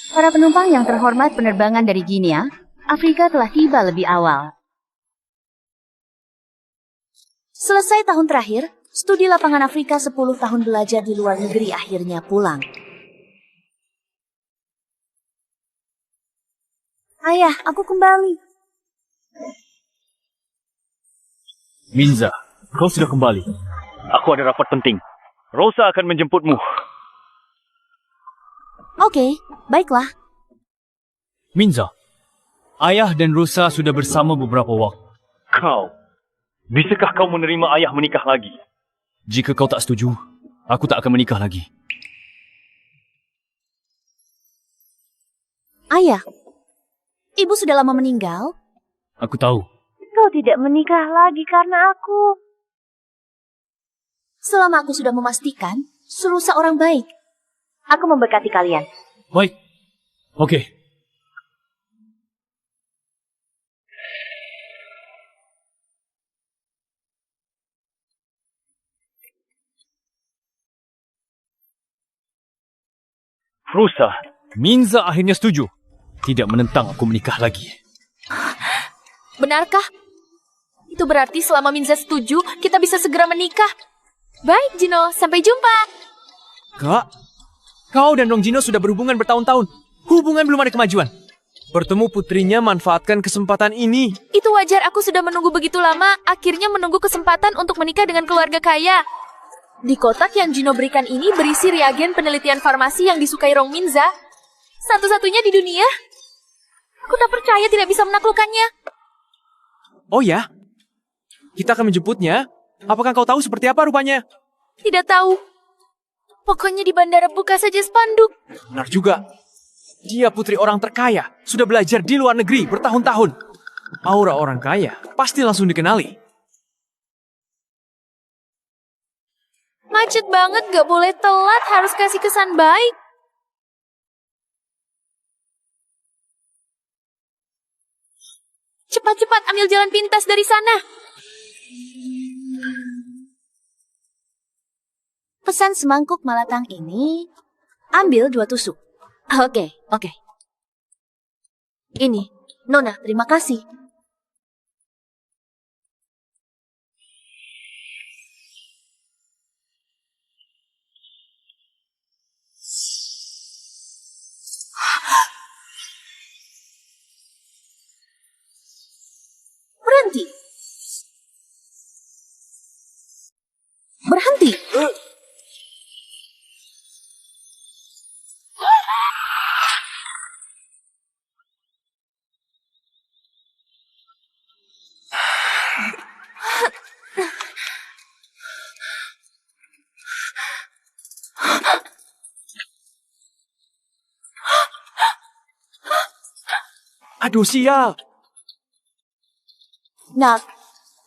Para penumpang yang terhormat, penerbangan dari Guinea, Afrika telah tiba lebih awal. Selesai tahun terakhir, studi lapangan Afrika 10 tahun belajar di luar negeri akhirnya pulang. Ayah, aku kembali. Minza, kau sudah kembali. Aku ada rapat penting. Rosa akan menjemputmu. Oke, baiklah. Minza, ayah dan Rosa sudah bersama beberapa waktu. Bisakah kau menerima ayah menikah lagi? Jika kau tak setuju, aku tak akan menikah lagi. Ayah, ibu sudah lama meninggal. Aku tahu. Kau tidak menikah lagi karena aku. Selama aku sudah memastikan, suruh seorang baik. Aku memberkati kalian. Baik. Oke. Rosa, Minza akhirnya setuju. Tidak menentang aku menikah lagi. Benarkah? Itu berarti selama Minza setuju, kita bisa segera menikah. Baik, Gino. Sampai jumpa. Kak, kau dan Dong Gino sudah berhubungan bertahun-tahun. Hubungan belum ada kemajuan. Bertemu putrinya, manfaatkan kesempatan ini. Itu wajar, aku sudah menunggu begitu lama. Akhirnya menunggu kesempatan untuk menikah dengan keluarga kaya. Di kotak yang Gino berikan ini berisi reagen penelitian farmasi yang disukai Rong Minza. Satu-satunya di dunia. Aku tak percaya tidak bisa menaklukkannya. Oh ya? Kita akan menjemputnya. Apakah kau tahu seperti apa rupanya? Tidak tahu. Pokoknya di bandara buka saja spanduk. Benar juga. Dia putri orang terkaya. Sudah belajar di luar negeri bertahun-tahun. Aura orang kaya pasti langsung dikenali. Macet banget, gak boleh telat. Harus kasih kesan baik. Cepat-cepat ambil jalan pintas dari sana. Pesan semangkuk malatang ini, ambil 2 tusuk. Oke. Ini, Nona, terima kasih. Berhenti. Aduh, sial. Nak,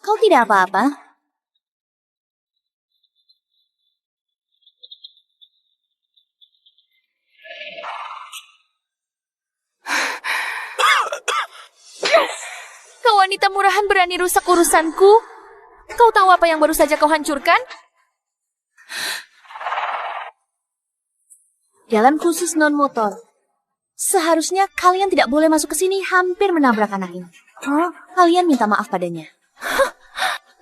kau tidak apa-apa? Kau wanita murahan berani rusak urusanku? Kau tahu apa yang baru saja kau hancurkan? Jalan khusus non-motor. Seharusnya kalian tidak boleh masuk ke sini, hampir menabrak anak ini. Kalian minta maaf padanya.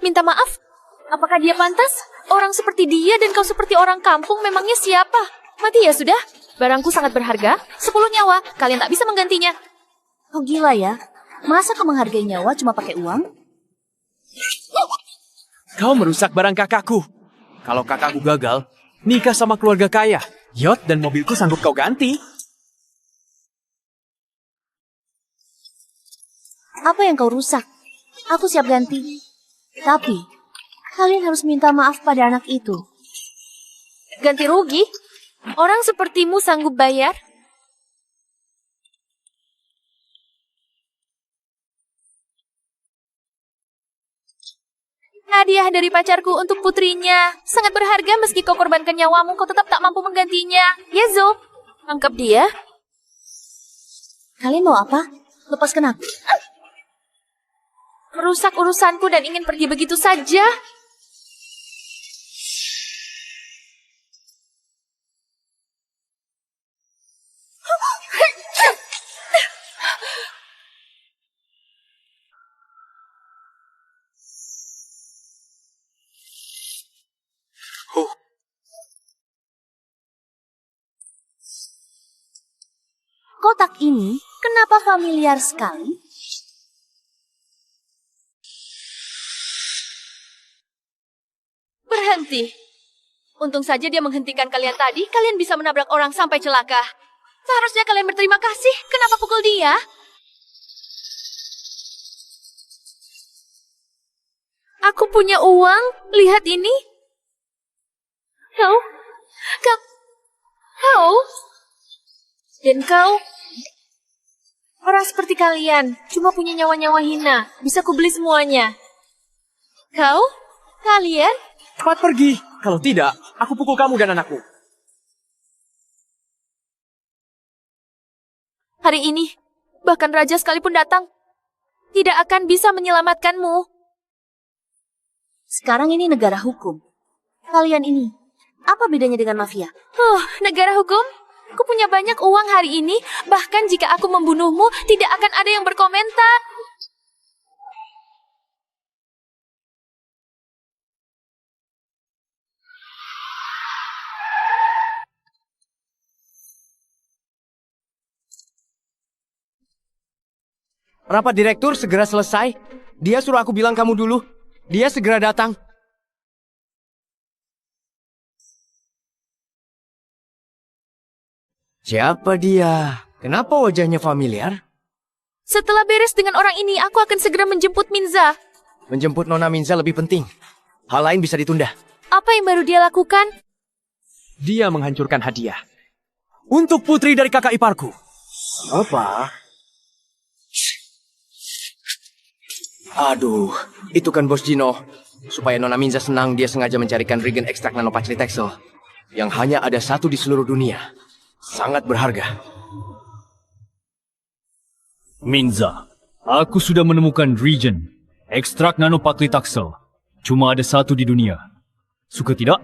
Minta maaf? Apakah dia pantas? Orang seperti dia dan kau seperti orang kampung, memangnya siapa? Mati ya sudah. Barangku sangat berharga. 10 nyawa. Kalian tak bisa menggantinya. Kau gila ya? Masa kau menghargai nyawa cuma pakai uang? Kau merusak barang kakakku. Kalau kakakku gagal, nikah sama keluarga kaya. Yacht dan mobilku sanggup kau ganti. Apa yang kau rusak? Aku siap ganti. Tapi, kalian harus minta maaf pada anak itu. Ganti rugi? Orang sepertimu sanggup bayar? Hadiah dari pacarku untuk putrinya. Sangat berharga meski kau korbankan nyawamu, kau tetap tak mampu menggantinya. Yezo, tangkap dia. Kalian mau apa? Lepaskan aku. Merusak urusanku dan ingin pergi begitu saja. Kotak ini kenapa familiar sekali? Berhenti. Untung saja dia menghentikan kalian tadi, kalian bisa menabrak orang sampai celaka. Seharusnya kalian berterima kasih. Kenapa pukul dia? Aku punya uang. Lihat ini. Kau. Dan kau. Orang seperti kalian. Cuma punya nyawa-nyawa hina. Bisa kubeli semuanya. Kau? Kalian? Cepat pergi. Kalau tidak, aku pukul kamu dan anakku. Hari ini, bahkan raja sekalipun datang, tidak akan bisa menyelamatkanmu. Sekarang ini negara hukum. Kalian ini, apa bedanya dengan mafia? Negara hukum? Aku punya banyak uang hari ini, bahkan jika aku membunuhmu, tidak akan ada yang berkomentar. Rapat direktur segera selesai. Dia suruh aku bilang kamu dulu. Dia segera datang. Siapa dia? Kenapa wajahnya familiar? Setelah beres dengan orang ini, aku akan segera menjemput Minza. Menjemput Nona Minza lebih penting. Hal lain bisa ditunda. Apa yang baru dia lakukan? Dia menghancurkan hadiah. Untuk putri dari kakak iparku. Apa? Aduh, itu kan Bos Gino. Supaya Nona Minza senang, dia sengaja mencarikan regen ekstrak nanopaclitaxel yang hanya ada satu di seluruh dunia. Sangat berharga. Minza, aku sudah menemukan regen ekstrak nanopaclitaxel. Cuma ada satu di dunia. Suka tidak?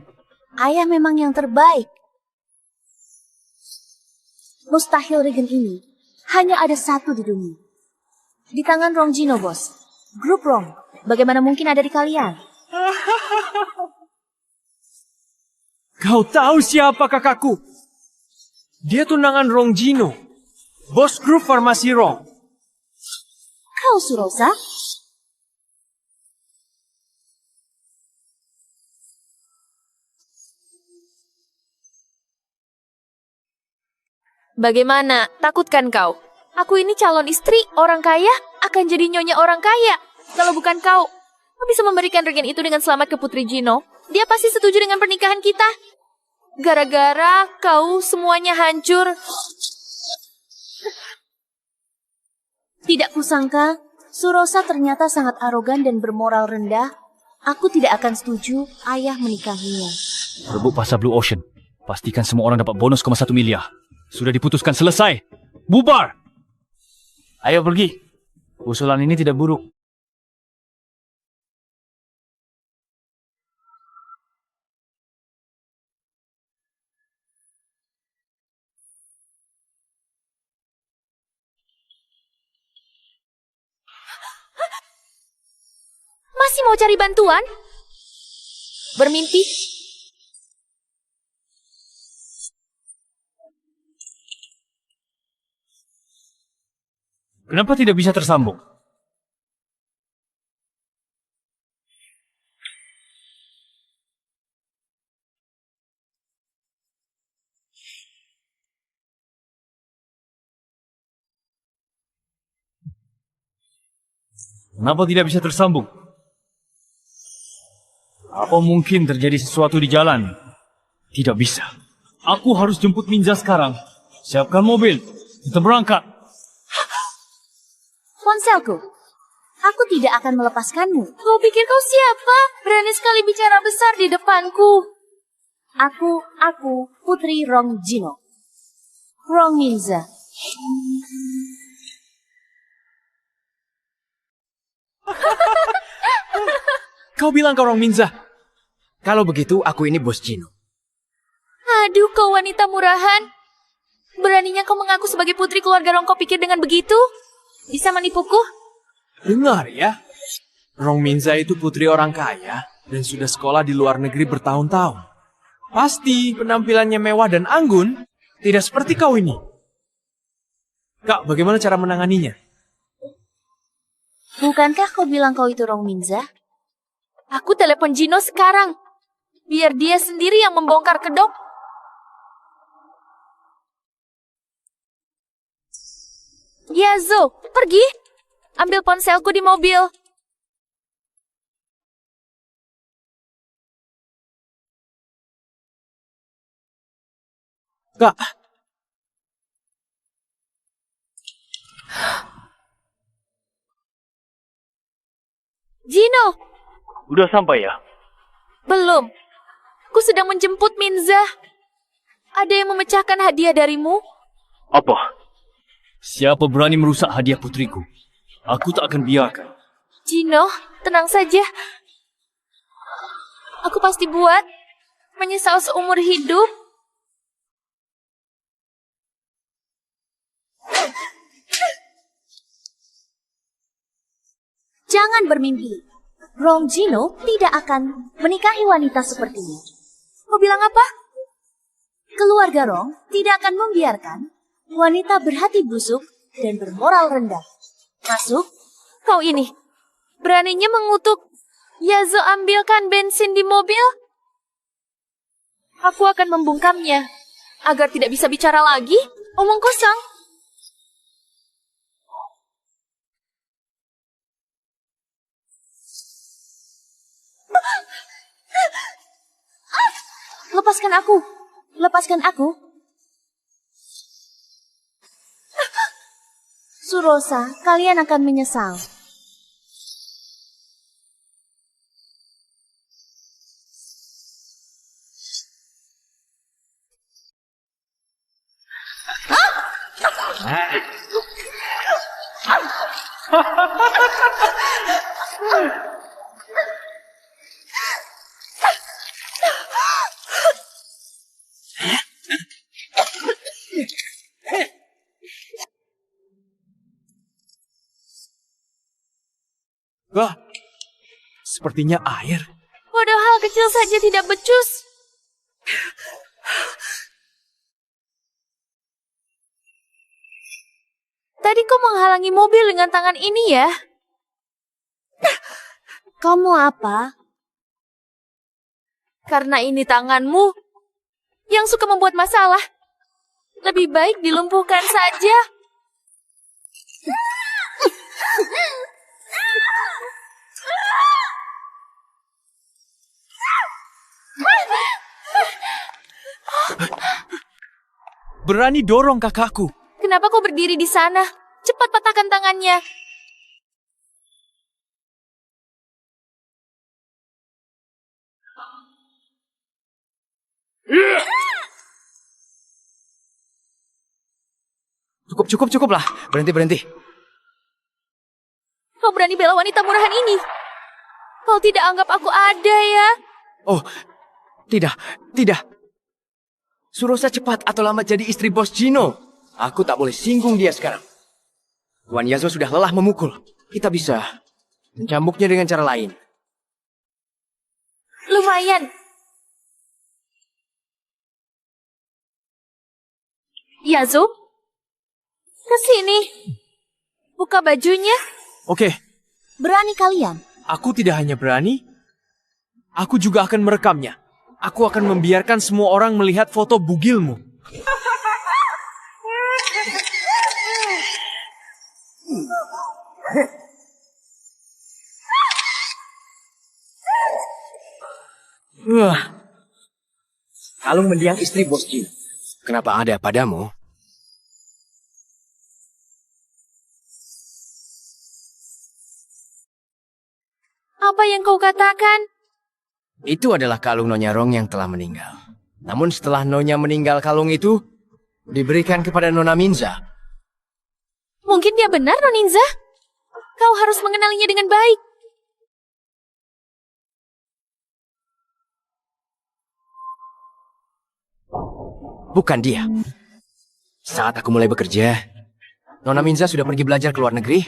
Ayah memang yang terbaik. Mustahil regen ini hanya ada satu di dunia. Di tangan Rong Gino, bos. Grup Rong, bagaimana mungkin ada di kalian? Kau tahu siapa kakakku? Dia tunangan Rong Gino, bos grup farmasi Rong. Kau Surosa? Bagaimana? Takutkan kau? Aku ini calon istri, orang kaya, akan jadi nyonya orang kaya. Kalau bukan kau bisa memberikan regen itu dengan selamat ke Putri Gino. Dia pasti setuju dengan pernikahan kita. Gara-gara kau semuanya hancur. Tidak kusangka, Surosa ternyata sangat arogan dan bermoral rendah. Aku tidak akan setuju ayah menikahinya. Rebut pasar Blue Ocean. Pastikan semua orang dapat bonus 1 miliar. Sudah diputuskan selesai. Bubar! Ayo pergi. Usulan ini tidak buruk. Masih mau cari bantuan? Bermimpi? Kenapa tidak bisa tersambung? Kenapa tidak bisa tersambung? Apa mungkin terjadi sesuatu di jalan? Tidak bisa. Aku harus jemput Minza sekarang. Siapkan mobil. Kita berangkat. Ponselku, aku tidak akan melepaskanmu. Kau pikir kau siapa? Berani sekali bicara besar di depanku. Aku Putri Rong Gino. Rong Minza. Kau bilang kau Rong Minza. Kalau begitu, aku ini Bos Gino. Aduh, kau wanita murahan. Beraninya kau mengaku sebagai putri keluarga Rong, kau pikir dengan begitu? Bisa menipuku? Dengar ya. Rong Minza itu putri orang kaya dan sudah sekolah di luar negeri bertahun-tahun. Pasti penampilannya mewah dan anggun, tidak seperti kau ini. Kak, bagaimana cara menanganinya? Bukankah kau bilang kau itu Rong Minza? Aku telepon Gino sekarang. Biar dia sendiri yang membongkar kedok. Yazo, pergi. Ambil ponselku di mobil. Kak, Gino, Udah sampai ya? belum. Aku sedang menjemput Minza. Ada yang memecahkan hadiah darimu? Apa? Siapa berani merusak hadiah putriku? Aku tak akan biarkan. Gino, tenang saja. Aku pasti buat. Menyesal seumur hidup. Jangan bermimpi. Rong Jino tidak akan menikahi wanita sepertimu. Kau bilang apa? Keluarga Rong tidak akan membiarkan wanita berhati busuk dan bermoral rendah masuk. Kau ini, beraninya mengutuk Yazo ambilkan bensin di mobil? Aku akan membungkamnya. Agar tidak bisa bicara lagi, omong kosong. Lepaskan aku. Lepaskan aku. Surosa, kalian akan menyesal. Wah, sepertinya air. Waduh, hal kecil saja tidak becus. Tadi kau menghalangi mobil dengan tangan ini ya? Kamu apa? Karena ini tanganmu yang suka membuat masalah. Lebih baik dilumpuhkan saja. Berani dorong kakakku. Kenapa kau berdiri di sana? Cepat patahkan tangannya. Cukuplah. Berhenti. Kau berani bela wanita murahan ini? Kau tidak anggap aku ada ya? Oh, tidak. Surosa cepat atau lambat jadi istri bos Gino. Aku tak boleh singgung dia sekarang. Tuan Yazo sudah lelah memukul. Kita bisa mencambuknya dengan cara lain. Lumayan. Yazo, ke sini. Buka bajunya. Oke, Berani kalian? aku tidak hanya berani, aku juga akan merekamnya. Aku akan membiarkan semua orang melihat foto bugilmu. Kalung mendiang istri bos Gino. Kenapa ada padamu? Apa yang kau katakan? Itu adalah kalung Nyonya Rong yang telah meninggal. Namun setelah Nyonya meninggal, kalung itu diberikan kepada Nona Minza. Mungkin dia benar, Noninza. Kau harus mengenalinya dengan baik. Bukan dia. Saat aku mulai bekerja, Nona Minza sudah pergi belajar ke luar negeri.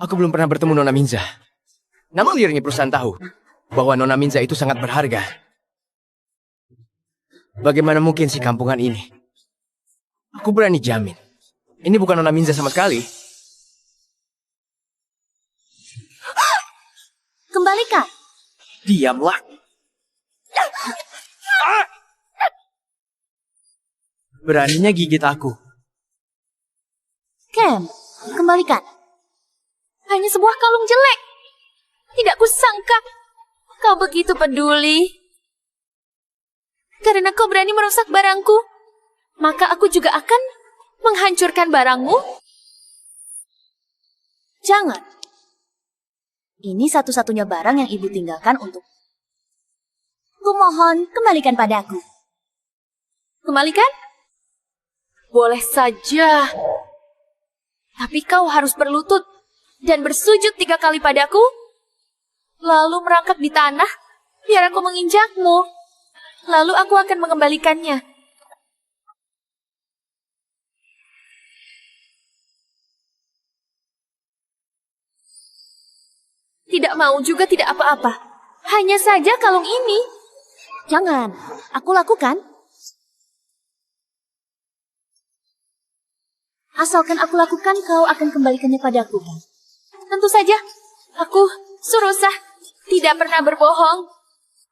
Aku belum pernah bertemu Nona Minza. Namun liarnya perusahaan tahu bahwa Nona Minza itu sangat berharga. Bagaimana mungkin si kampungan ini? Aku berani jamin, Ini bukan Nona Minza sama sekali. Kembalikan. Diamlah. Beraninya gigit aku. Cam, kembalikan. Hanya sebuah kalung jelek. Tidak kusangka kau begitu peduli. Karena kau berani merusak barangku, maka aku juga akan menghancurkan barangmu. Jangan. Ini satu-satunya barang yang ibu tinggalkan untuk. Kumohon, kembalikan padaku. Kembalikan? Boleh saja. Tapi kau harus berlutut dan bersujud 3 kali padaku, lalu merangkak di tanah, biar aku menginjakmu. Lalu aku akan mengembalikannya. Tidak mau juga tidak apa-apa. Hanya saja kalung ini. Jangan, aku lakukan. Asalkan aku lakukan, kau akan kembalikannya padaku. Tentu saja, aku, Surosa, tidak pernah berbohong.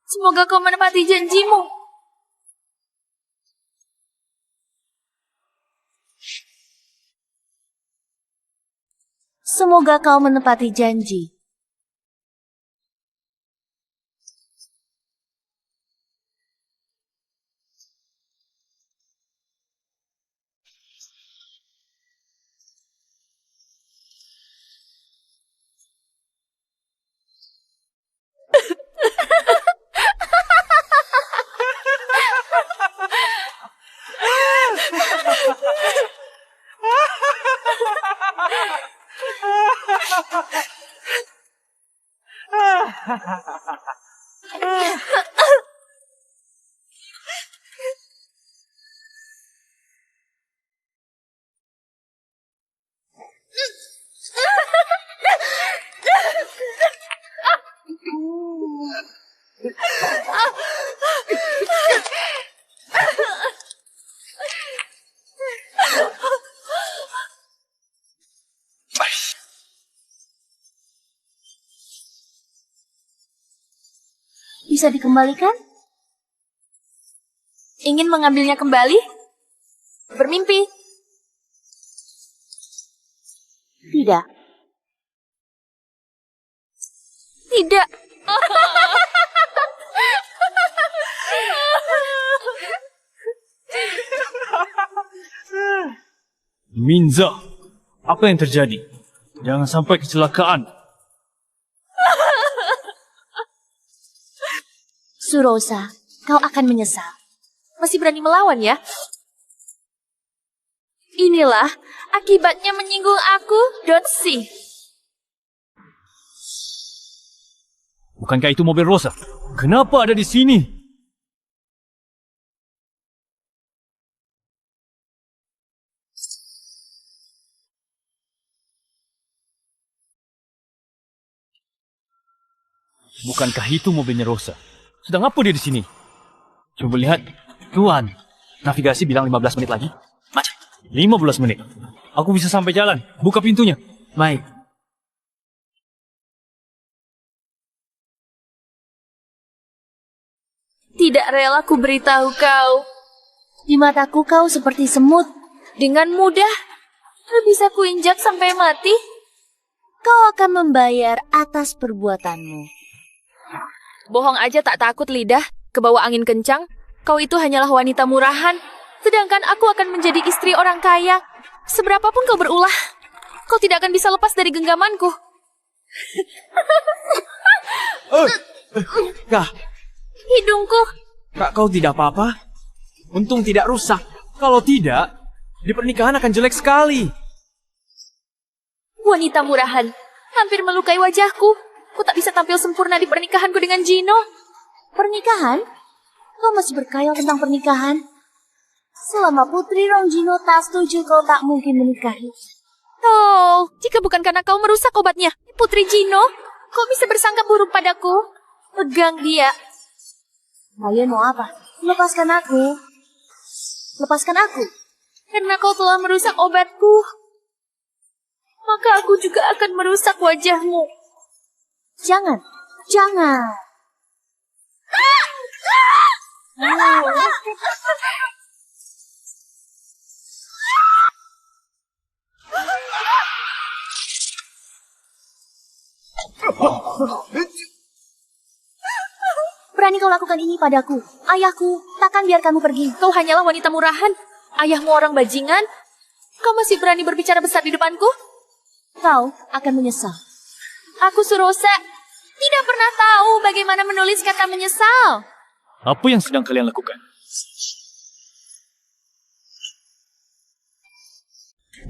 Semoga kau menepati janjimu. Semoga kau menepati janji. Bisa dikembalikan? Ingin mengambilnya kembali? Bermimpi. Tidak. Tidak. Minza, apa yang terjadi? Jangan sampai kecelakaan. Surosa, kau akan menyesal. Masih berani melawan ya? Inilah akibatnya menyinggung aku, Dotsi. Bukankah itu mobil Rosa? Kenapa ada di sini? Bukankah itu mobilnya Rosa? Sedang apa dia di sini? Coba lihat. Tuan, navigasi bilang 15 menit lagi. Macam 15 menit. Aku bisa sampai jalan. Buka pintunya. Baik. Tidak rela ku beritahu kau. Di mataku kau seperti semut. Dengan mudah, bisa kuinjak sampai mati. Kau akan membayar atas perbuatanmu. Bohong aja tak takut lidah, kebawa angin kencang. Kau itu hanyalah wanita murahan. Sedangkan aku akan menjadi istri orang kaya. Seberapapun kau berulah, kau tidak akan bisa lepas dari genggamanku. Kak, Hidungku. Kak, kau tidak apa-apa? Untung tidak rusak. Kalau tidak, di pernikahan akan jelek sekali. Wanita murahan, hampir melukai wajahku. Aku tak bisa tampil sempurna di pernikahanku dengan Gino. Pernikahan? Kau masih berkhayal tentang pernikahan? Selama Putri Ronggino tak setuju, kau tak mungkin menikahi. Oh, jika bukan karena kau merusak obatnya, Putri Gino, kau bisa bersangka buruk padaku. Pegang dia. Kalian mau apa? Lepaskan aku. Lepaskan aku. Karena kau telah merusak obatku, maka aku juga akan merusak wajahmu. Jangan, jangan. Berani kau lakukan ini padaku. Ayahku takkan biar kamu pergi. Kau hanyalah wanita murahan. Ayahmu orang bajingan. Kau masih berani berbicara besar di depanku? Kau akan menyesal. Aku Surosa tidak pernah tahu bagaimana menulis kata menyesal. Apa yang sedang kalian lakukan?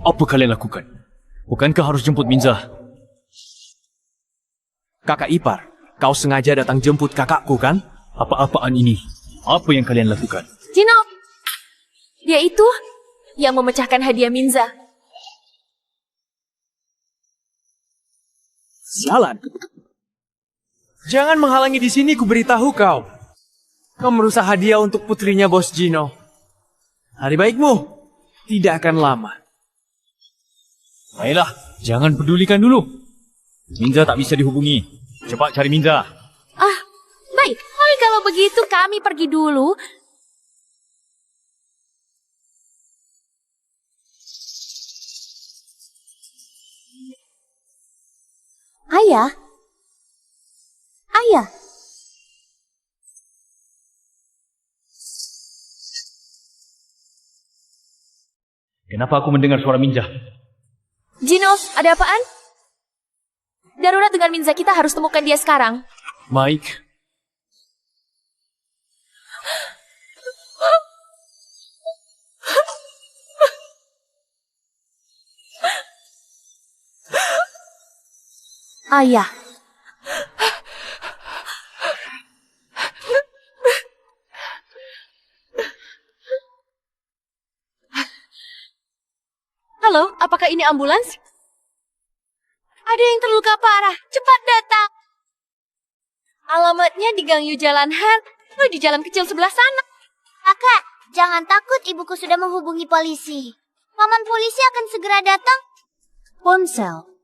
Apa kalian lakukan? Bukankah harus jemput Minza? Kakak ipar, kau sengaja datang jemput kakakku kan? Apa-apaan ini? Apa yang kalian lakukan? Gino, dia itu yang memecahkan hadiah Minza. Sialan. Jangan menghalangi di sini, ku beritahu kau. Kau merusak hadiah untuk putrinya Bos Gino. Hari baikmu tidak akan lama. Baiklah, jangan pedulikan dulu. Minza tak bisa dihubungi. Cepat cari Minza. Ah, baik. Kalau begitu kami pergi dulu. Ayah. Ayah. Kenapa aku mendengar suara Minza? Gino, ada apaan? Darurat dengan Minza, kita harus temukan dia sekarang. Baik. Ayah. Halo, apakah ini ambulans? Ada yang terluka parah. Cepat datang. Alamatnya di Gangyu Jalan Han. Oh, di jalan kecil sebelah sana. Kakak, jangan takut, ibuku sudah menghubungi polisi. Paman polisi akan segera datang. Ponsel.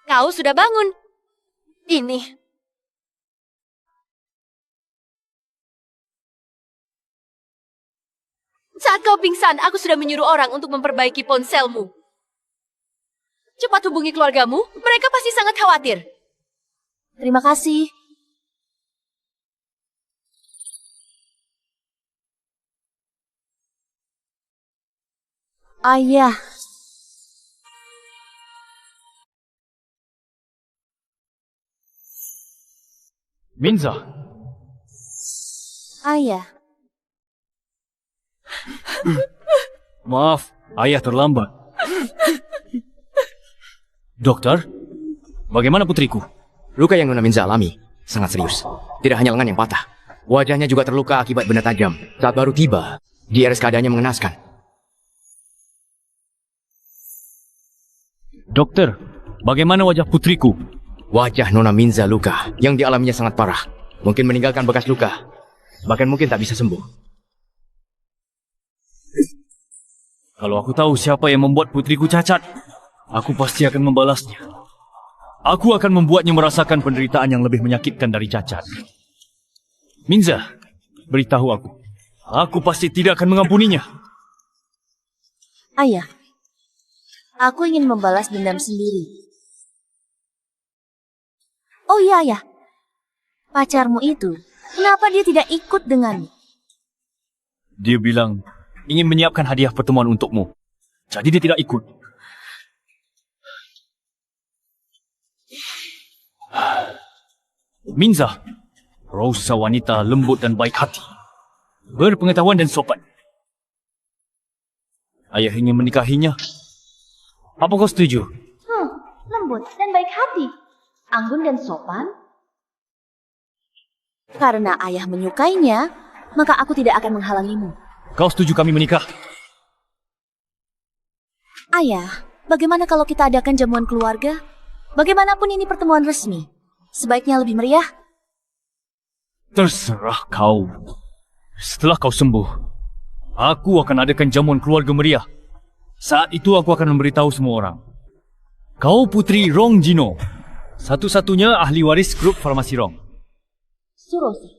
Kau sudah bangun. Ini. Saat kau pingsan, aku sudah menyuruh orang untuk memperbaiki ponselmu. Cepat hubungi keluargamu, mereka pasti sangat khawatir. Terima kasih. Ayah. Minza. Ayah. Maaf, ayah terlambat. Dokter, bagaimana putriku? Luka yang Nona Minza alami sangat serius. Tidak hanya lengan yang patah, wajahnya juga terluka akibat benda tajam. Saat baru tiba, di RS keadaannya mengenaskan. Dokter, bagaimana wajah putriku? Wajah Nona Minza luka yang dialaminya sangat parah. Mungkin meninggalkan bekas luka. Bahkan mungkin tak bisa sembuh. Kalau aku tahu siapa yang membuat putriku cacat, aku pasti akan membalasnya. Aku akan membuatnya merasakan penderitaan yang lebih menyakitkan dari cacat. Minza, beritahu aku. Aku pasti tidak akan mengampuninya. Ayah. Aku ingin membalas dendam sendiri. Oh iya, ayah. Pacarmu itu, kenapa dia tidak ikut denganmu? Dia bilang ingin menyiapkan hadiah pertemuan untukmu. Jadi dia tidak ikut. Minza, Rosa wanita lembut dan baik hati. Berpengetahuan dan sopan. Ayah ingin menikahinya. Apa kau setuju? Lembut dan baik hati. Anggun dan sopan. Karena ayah menyukainya, maka aku tidak akan menghalangimu. Kau setuju kami menikah? Ayah, bagaimana kalau kita adakan jamuan keluarga? Bagaimanapun ini pertemuan resmi. Sebaiknya lebih meriah. Terserah kau. Setelah kau sembuh, aku akan adakan jamuan keluarga meriah. Saat itu aku akan memberitahu semua orang. Kau putri Rong Jino, satu-satunya ahli waris grup farmasi Rong. Surosa,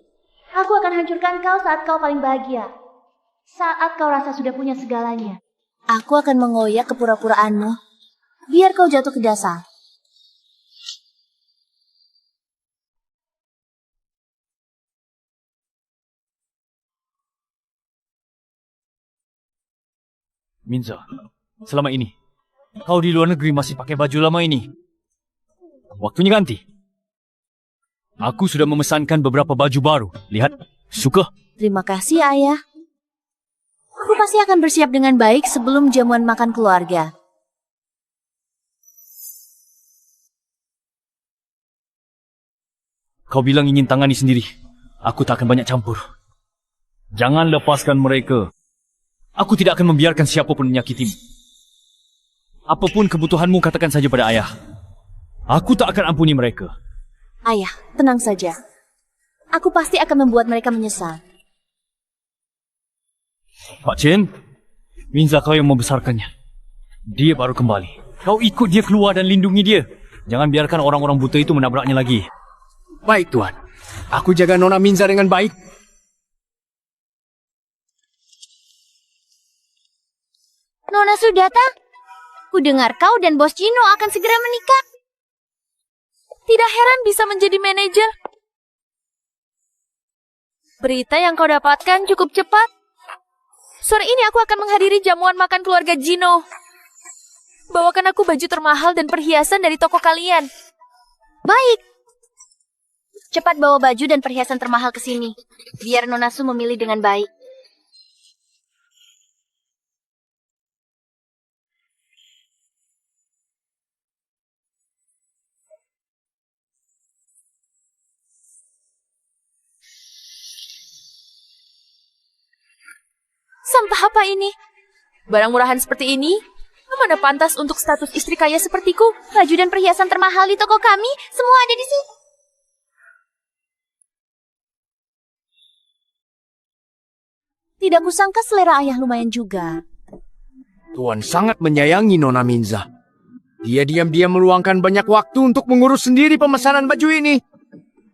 aku akan hancurkan kau saat kau paling bahagia. Saat kau rasa sudah punya segalanya. Aku akan mengoyak kepura-puraanmu, biar kau jatuh ke dasar. Minza, selama ini, kau di luar negeri masih pakai baju lama ini. Waktunya ganti. Aku sudah memesankan beberapa baju baru. Lihat, suka? Terima kasih, Ayah. Aku pasti akan bersiap dengan baik sebelum jamuan makan keluarga. Kau bilang ingin tangani sendiri. Aku tak akan banyak campur. Jangan lepaskan mereka. Aku tidak akan membiarkan siapapun menyakitimu. Apapun kebutuhanmu, katakan saja pada ayah. Aku tak akan ampuni mereka. Ayah, tenang saja. Aku pasti akan membuat mereka menyesal. Pak Chen, Minza kau yang membesarkannya. Dia baru kembali. Kau ikut dia keluar dan lindungi dia. Jangan biarkan orang-orang buta itu menabraknya lagi. Baik, Tuan. Aku jaga Nona Minza dengan baik. Nona Sudata, ku dengar kau dan Bos Jino akan segera menikah. Tidak heran bisa menjadi manajer. Berita yang kau dapatkan cukup cepat. Sore ini aku akan menghadiri jamuan makan keluarga Jino. Bawakan aku baju termahal dan perhiasan dari toko kalian. Baik. Cepat bawa baju dan perhiasan termahal ke sini, biar Nona Su memilih dengan baik. Sampah apa ini? Barang murahan seperti ini? Mana pantas untuk status istri kaya sepertiku? Baju dan perhiasan termahal di toko kami, semua ada di sini. Tidak kusangka selera ayah lumayan juga. Tuan sangat menyayangi Nona Minza. Dia diam-diam meluangkan banyak waktu untuk mengurus sendiri pemesanan baju ini.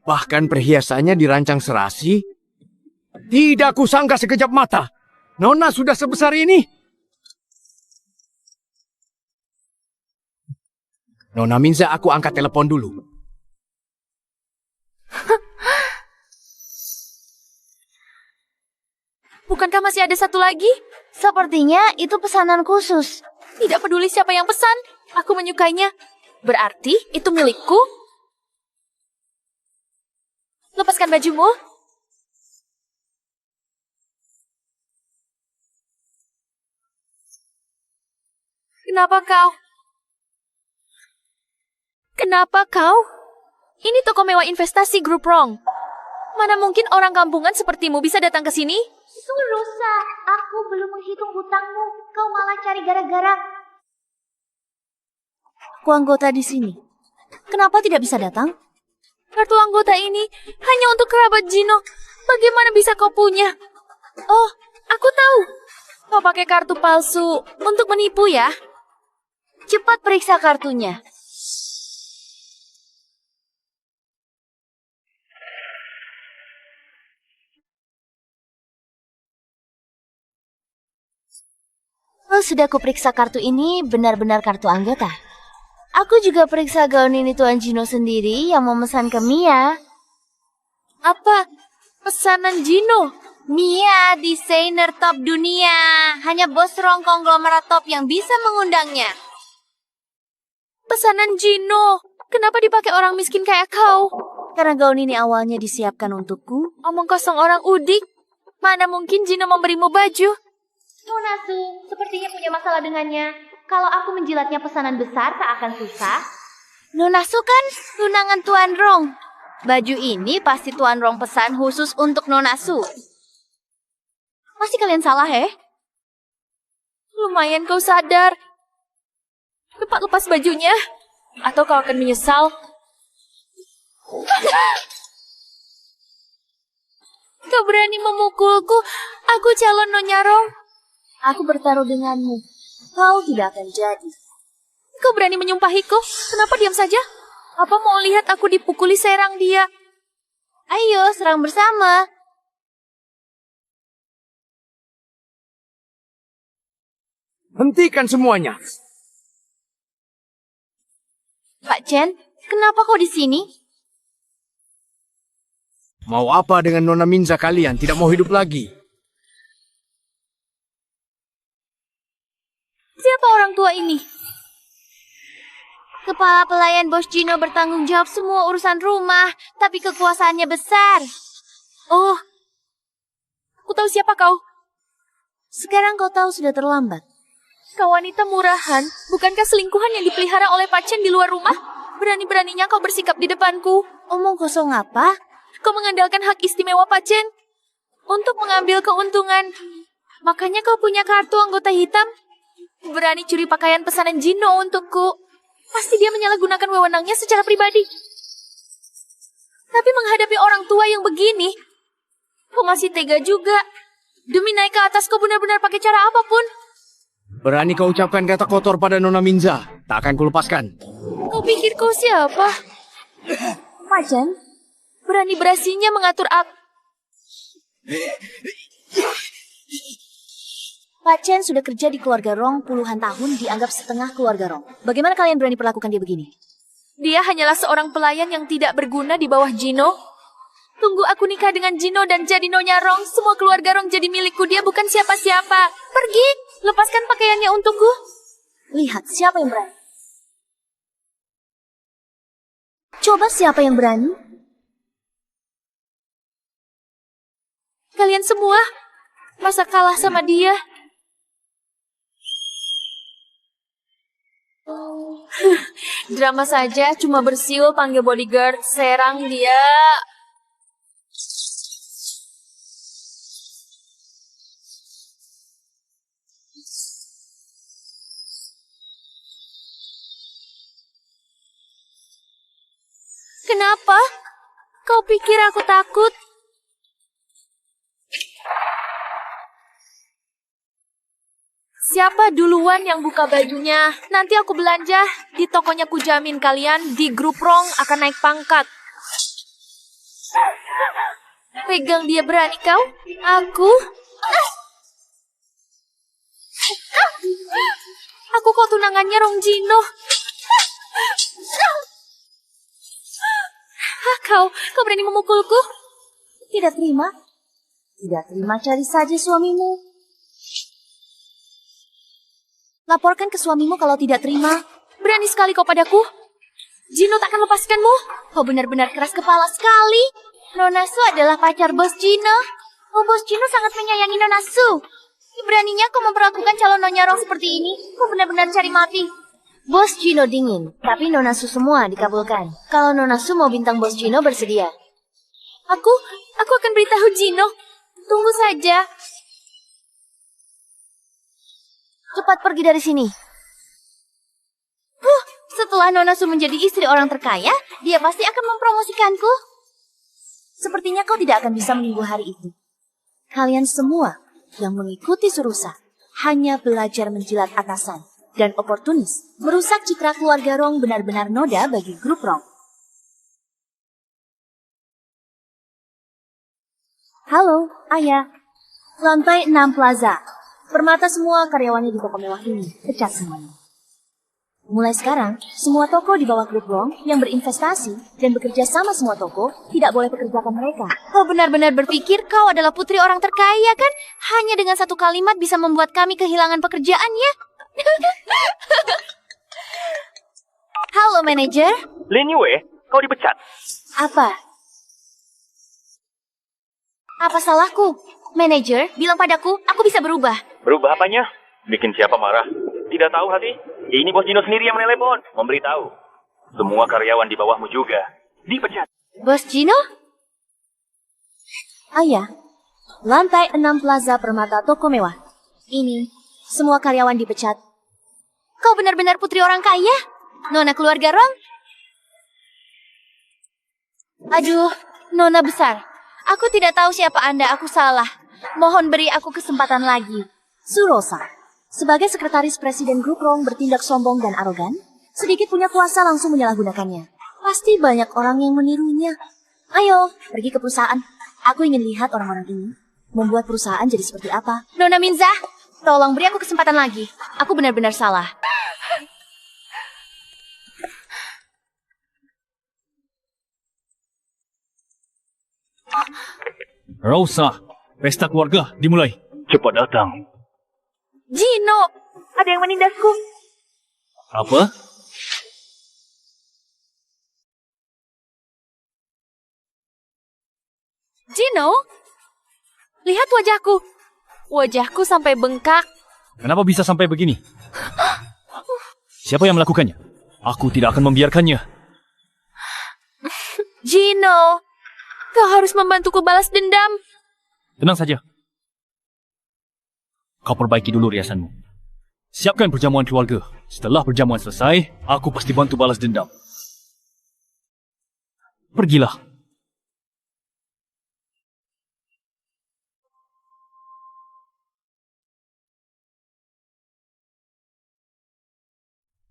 Bahkan perhiasannya dirancang serasi. Tidak kusangka sekejap mata. Nona sudah sebesar ini. Nona Minza, aku angkat telepon dulu. Bukankah masih ada satu lagi? Sepertinya itu pesanan khusus. Tidak peduli siapa yang pesan, aku menyukainya. Berarti itu milikku? Lepaskan bajumu. Kenapa kau? Kenapa kau? Ini toko mewah investasi grup Rong. Mana mungkin orang kampungan sepertimu bisa datang ke sini? Surosa, aku belum menghitung hutangmu. Kau malah cari gara-gara. Aku anggota di sini. Kenapa tidak bisa datang? Kartu anggota ini hanya untuk kerabat Jino. Bagaimana bisa kau punya? Oh, aku tahu. Kau pakai kartu palsu untuk menipu ya? Cepat periksa kartunya. Oh, sudah kuperiksa kartu ini benar-benar kartu anggota. Aku juga periksa gaun ini Tuan Jino sendiri yang memesan ke Mia. Apa? Pesanan Jino? Mia, desainer top dunia. Hanya bos Rong konglomerat top yang bisa mengundangnya. Pesanan Jino. Kenapa dipakai orang miskin kayak kau? Karena gaun ini awalnya disiapkan untukku. Omong kosong orang udik. Mana mungkin Jino memberimu baju? Nona Su, sepertinya punya masalah dengannya. Kalau aku menjilatnya pesanan besar tak akan susah. Nona Su kan tunangan Tuan Rong. Baju ini pasti Tuan Rong pesan khusus untuk Nona Su. Pasti kalian salah, Lumayan kau sadar. Cepat lepas bajunya, atau kau akan menyesal. Kau berani memukulku? Aku calon Nyonya Rong. Aku bertaruh denganmu. Kau tidak akan jadi. Kau berani menyumpahiku? Kenapa diam saja? Apa mau lihat aku dipukuli serang dia? Ayo, serang bersama. Hentikan semuanya. Pak Chen, kenapa kau di sini? Mau apa dengan Nona Minza kalian? Tidak mau hidup lagi? Siapa orang tua ini? Kepala pelayan Bos Gino bertanggung jawab semua urusan rumah, tapi kekuasaannya besar. Oh, aku tahu siapa kau. Sekarang kau tahu sudah terlambat. Kau wanita murahan, bukankah selingkuhan yang dipelihara oleh Pak Chen di luar rumah? Berani-beraninya kau bersikap di depanku. Omong kosong apa? Kau mengandalkan hak istimewa Pak Chen untuk mengambil keuntungan. Makanya kau punya kartu anggota hitam. Berani curi pakaian pesanan Gino untukku. Pasti dia menyalahgunakan wewenangnya secara pribadi. Tapi menghadapi orang tua yang begini, kau masih tega juga. Demi naik ke atas kau benar-benar pakai cara apapun. Berani kau ucapkan kata kotor pada Nona Minza? Tak akan kulepaskan. Kau pikir kau siapa? Pak Chen, Berani berasinya mengatur aku. Pak Chen sudah kerja di keluarga Rong puluhan tahun, dianggap setengah keluarga Rong. Bagaimana kalian berani perlakukan dia begini? Dia hanyalah seorang pelayan yang tidak berguna di bawah Gino. Tunggu aku nikah dengan Gino dan jadi Nyonya Rong, semua keluarga Rong jadi milikku. Dia bukan siapa-siapa. Pergi, lepaskan pakaiannya untukku. Lihat siapa yang berani. Coba siapa yang berani? Kalian semua, masa kalah sama dia? Drama saja, cuma bersiul, panggil bodyguard, serang dia. Kenapa? Kau pikir aku takut? Siapa duluan yang buka bajunya? Nanti aku belanja. Di tokonya ku jamin kalian di grup Rong akan naik pangkat. Pegang dia berani kau? Aku? Aku kok tunangannya Rong Gino. Kau berani memukulku? Tidak terima? Tidak terima, cari saja suamimu. Laporkan ke suamimu kalau tidak terima. Berani sekali kau padaku. Gino takkan lepaskanmu. Kau benar-benar keras kepala sekali. Nona Su adalah pacar Bos Gino. Oh, Bos Gino sangat menyayangi Nona Su. Beraninya kau memperlakukan calon Nyonya Rong seperti ini. Kau benar-benar cari mati. Bos Gino dingin, tapi Nona Su semua dikabulkan. Kalau Nona Su mau bintang Bos Gino bersedia. Aku akan beritahu Gino. Tunggu saja. Cepat pergi dari sini. Setelah Nona Su menjadi istri orang terkaya, dia pasti akan mempromosikanku. Sepertinya kau tidak akan bisa menunggu hari itu. Kalian semua yang mengikuti Surusa hanya belajar menjilat atasan dan oportunis, merusak citra keluarga Rong benar-benar noda bagi grup Rong. Halo, Ayah. Lantai 6 Plaza. Permata semua karyawannya di toko mewah ini. Pecat semuanya. Mulai sekarang, semua toko di bawah grup Rong yang berinvestasi dan bekerja sama semua toko tidak boleh pekerjakan mereka. Kau benar-benar berpikir kau adalah putri orang terkaya kan? Hanya dengan satu kalimat bisa membuat kami kehilangan pekerjaannya. Halo, manajer. Lin Yue, kau dipecat. Apa? Apa salahku? Manajer, bilang padaku, aku bisa berubah. Berubah apanya? Bikin siapa marah? Tidak tahu hati? Ini Bos Gino sendiri yang menelepon, memberitahu. Semua karyawan di bawahmu juga dipecat. Bos Gino? Ayah, Lantai 6 Plaza Permata toko mewah. Ini, semua karyawan dipecat. Kau benar-benar putri orang kaya? Nona keluarga Rong? Aduh, Nona besar. Aku tidak tahu siapa Anda, aku salah. Mohon beri aku kesempatan lagi. Surosa, sebagai sekretaris presiden grup Rong bertindak sombong dan arogan, sedikit punya kuasa langsung menyalahgunakannya. Pasti banyak orang yang menirunya. Ayo, pergi ke perusahaan. Aku ingin lihat orang-orang ini membuat perusahaan jadi seperti apa. Nona Minza, tolong beri aku kesempatan lagi. Aku benar-benar salah. Rosa, pesta keluarga dimulai. Cepat datang. Gino, ada yang menindasku. Apa? Gino, lihat wajahku. Wajahku sampai bengkak. Kenapa bisa sampai begini? Siapa yang melakukannya? Aku tidak akan membiarkannya. Gino, kau harus membantuku balas dendam. Tenang saja. Kau perbaiki dulu riasanmu. Siapkan perjamuan keluarga. Setelah perjamuan selesai, aku pasti bantu balas dendam. Pergilah.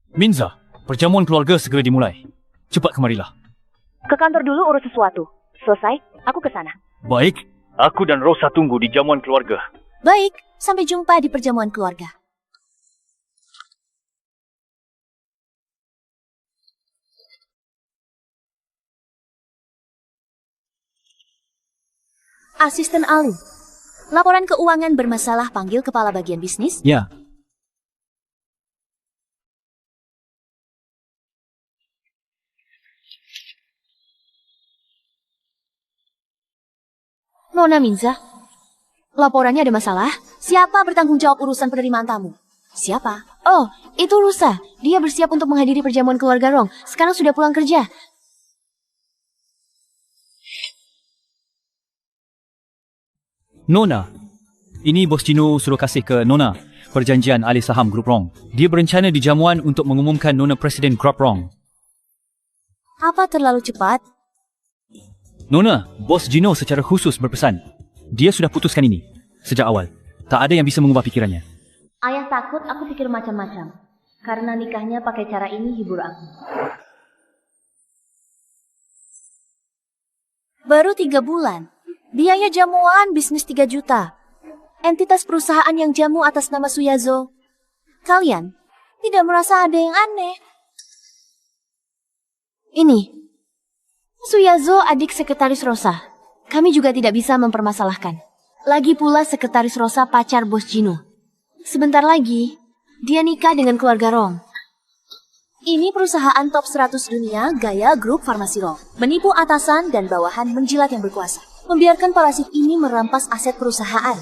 Minza, perjamuan keluarga segera dimulai. Cepat kemarilah. Ke kantor dulu urus sesuatu. Selesai, aku ke sana. Baik, aku dan Rosa tunggu di jamuan keluarga. Baik, sampai jumpa di perjamuan keluarga. Asisten Ali. Laporan keuangan bermasalah, panggil kepala bagian bisnis. Ya. Nona Minza, laporannya ada masalah. Siapa bertanggung jawab urusan penerimaan tamu? Siapa? Oh, itu Rusa. Dia bersiap untuk menghadiri perjamuan keluarga Rong. Sekarang sudah pulang kerja. Nona, ini Bos Gino suruh kasih ke Nona perjanjian alih saham grup Rong. Dia berencana di jamuan untuk mengumumkan Nona Presiden grup Rong. Apa terlalu cepat? Nona, Bos Gino secara khusus berpesan. Dia sudah putuskan ini sejak awal. Tak ada yang bisa mengubah pikirannya. Ayah takut aku pikir macam-macam. Karena nikahnya pakai cara ini hibur aku. Baru 3 bulan. Biaya jamuan bisnis 3 juta. Entitas perusahaan yang jamu atas nama Suyazo. Kalian tidak merasa ada yang aneh? Ini Suyazo adik sekretaris Rosa. Kami juga tidak bisa mempermasalahkan. Lagi pula sekretaris Rosa pacar Bos Gino. Sebentar lagi, dia nikah dengan keluarga Rong. Ini perusahaan top 100 dunia gaya grup farmasi Rong. Menipu atasan dan bawahan menjilat yang berkuasa. Membiarkan parasit ini merampas aset perusahaan.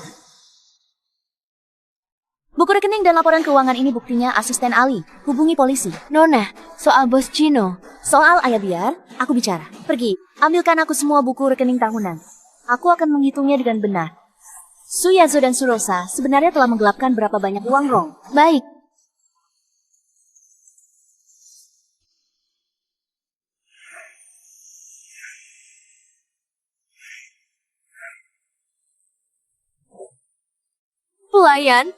Buku rekening dan laporan keuangan ini buktinya. Asisten Ali, hubungi polisi. Nona, soal Bos Gino, soal ayah biar, aku bicara. Pergi, ambilkan aku semua buku rekening tahunan. Aku akan menghitungnya dengan benar. Suyazo dan Surosa sebenarnya telah menggelapkan berapa banyak uang Rong. Baik. Pelayan,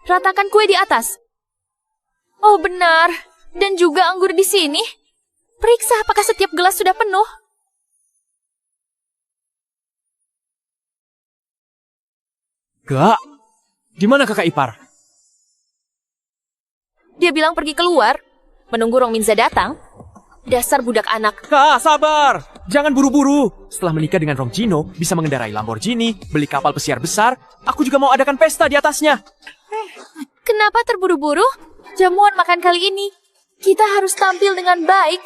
ratakan kue di atas. Oh benar, dan juga anggur di sini. Periksa apakah setiap gelas sudah penuh. Kak, di mana kakak ipar? Dia bilang pergi keluar, menunggu Rong Minza datang. Dasar budak anak. Kak, sabar! Jangan buru-buru. Setelah menikah dengan Rong Gino, bisa mengendarai Lamborghini, beli kapal pesiar besar, aku juga mau adakan pesta di atasnya. Kenapa terburu-buru? Jamuan makan kali ini, kita harus tampil dengan baik.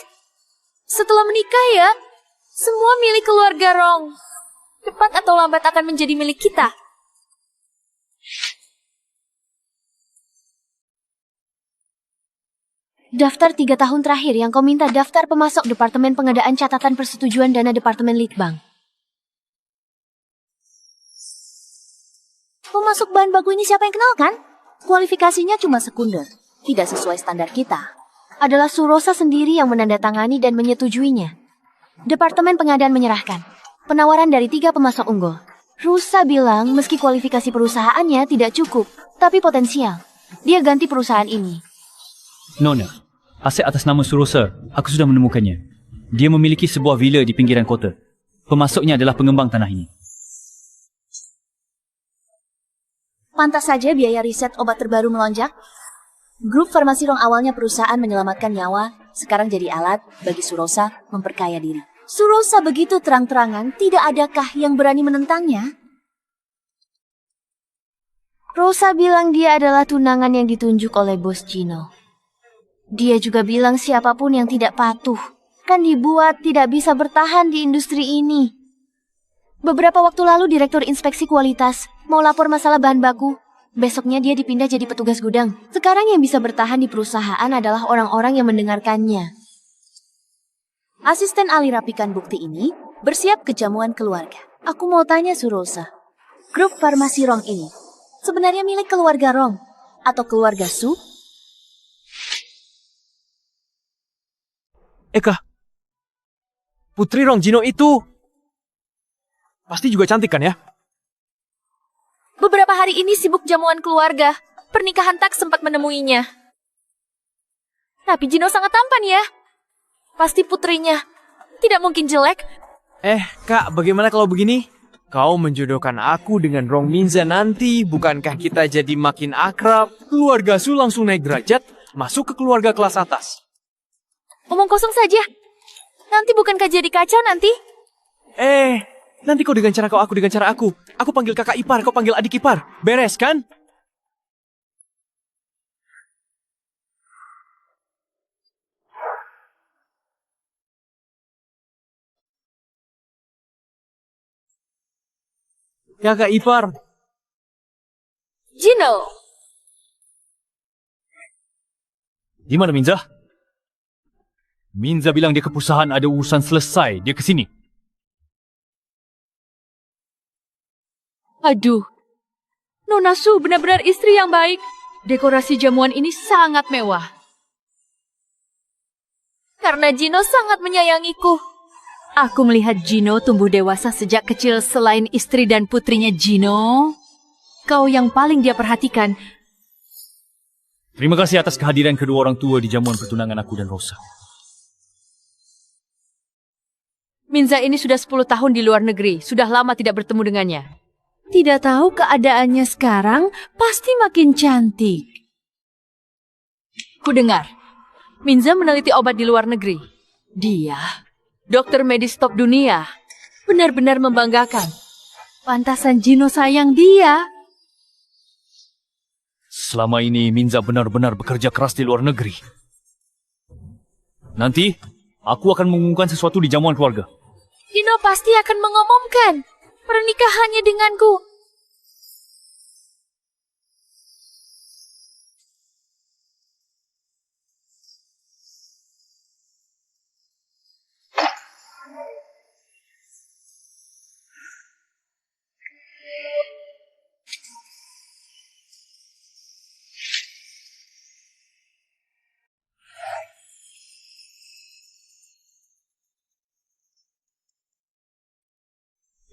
Setelah menikah ya, semua milik keluarga Rong. Cepat atau lambat akan menjadi milik kita. Daftar 3 tahun terakhir yang kau minta daftar pemasok Departemen Pengadaan Catatan Persetujuan Dana Departemen Litbang. Pemasok bahan baku ini siapa yang kenal kan? Kualifikasinya cuma sekunder, tidak sesuai standar kita. Adalah Surosa sendiri yang menandatangani dan menyetujuinya. Departemen pengadaan menyerahkan penawaran dari 3 pemasok unggul. Rusa bilang meski kualifikasi perusahaannya tidak cukup, tapi potensial. Dia ganti perusahaan ini. Nona, aset atas nama Surosa, aku sudah menemukannya. Dia memiliki sebuah villa di pinggiran kota. Pemasoknya adalah pengembang tanah ini. Pantas saja biaya riset obat terbaru melonjak. Grup Farmasi Rong awalnya perusahaan menyelamatkan nyawa, sekarang jadi alat bagi Surosa memperkaya diri. Surosa begitu terang-terangan, tidak adakah yang berani menentangnya? Rosa bilang dia adalah tunangan yang ditunjuk oleh Bos Gino. Dia juga bilang siapapun yang tidak patuh kan dibuat tidak bisa bertahan di industri ini. Beberapa waktu lalu Direktur Inspeksi Kualitas mau lapor masalah bahan baku. Besoknya dia dipindah jadi petugas gudang. Sekarang yang bisa bertahan di perusahaan adalah orang-orang yang mendengarkannya. Asisten ahli rapikan bukti ini bersiap kejamuan keluarga. Aku mau tanya Surosa, grup Farmasi Rong ini sebenarnya milik keluarga Rong atau keluarga Su? Eka, Putri Rong Gino itu pasti juga cantik kan ya? Beberapa hari ini sibuk jamuan keluarga. Pernikahan tak sempat menemuinya. Tapi Gino sangat tampan ya. Pasti putrinya. Tidak mungkin jelek. Kak, bagaimana kalau begini? Kau menjodohkan aku dengan Rong Minza nanti, bukankah kita jadi makin akrab? Keluarga Su langsung naik derajat, masuk ke keluarga kelas atas. Omong kosong saja. Nanti bukankah jadi kacau nanti? Nanti kau dengan cara kau, aku dengan cara aku. Aku panggil kakak ipar, kau panggil adik ipar. Beres kan? Kakak ipar. Gino. Di mana Minza? Minza bilang dia ke perusahaan ada urusan selesai. Dia ke sini. Aduh. Nona Su benar-benar istri yang baik. Dekorasi jamuan ini sangat mewah. Karena Gino sangat menyayangiku. Aku melihat Gino tumbuh dewasa sejak kecil selain istri dan putrinya Gino. Kau yang paling dia perhatikan. Terima kasih atas kehadiran kedua orang tua di jamuan pertunangan aku dan Rosa. Minza ini sudah 10 tahun di luar negeri. Sudah lama tidak bertemu dengannya. Tidak tahu keadaannya sekarang, pasti makin cantik. Ku dengar, Minza meneliti obat di luar negeri. Dia, dokter medis top dunia, benar-benar membanggakan. Pantasan Gino sayang dia. Selama ini Minza benar-benar bekerja keras di luar negeri. Nanti, aku akan mengumumkan sesuatu di jamuan keluarga. Gino pasti akan mengumumkan pernikahannya denganku.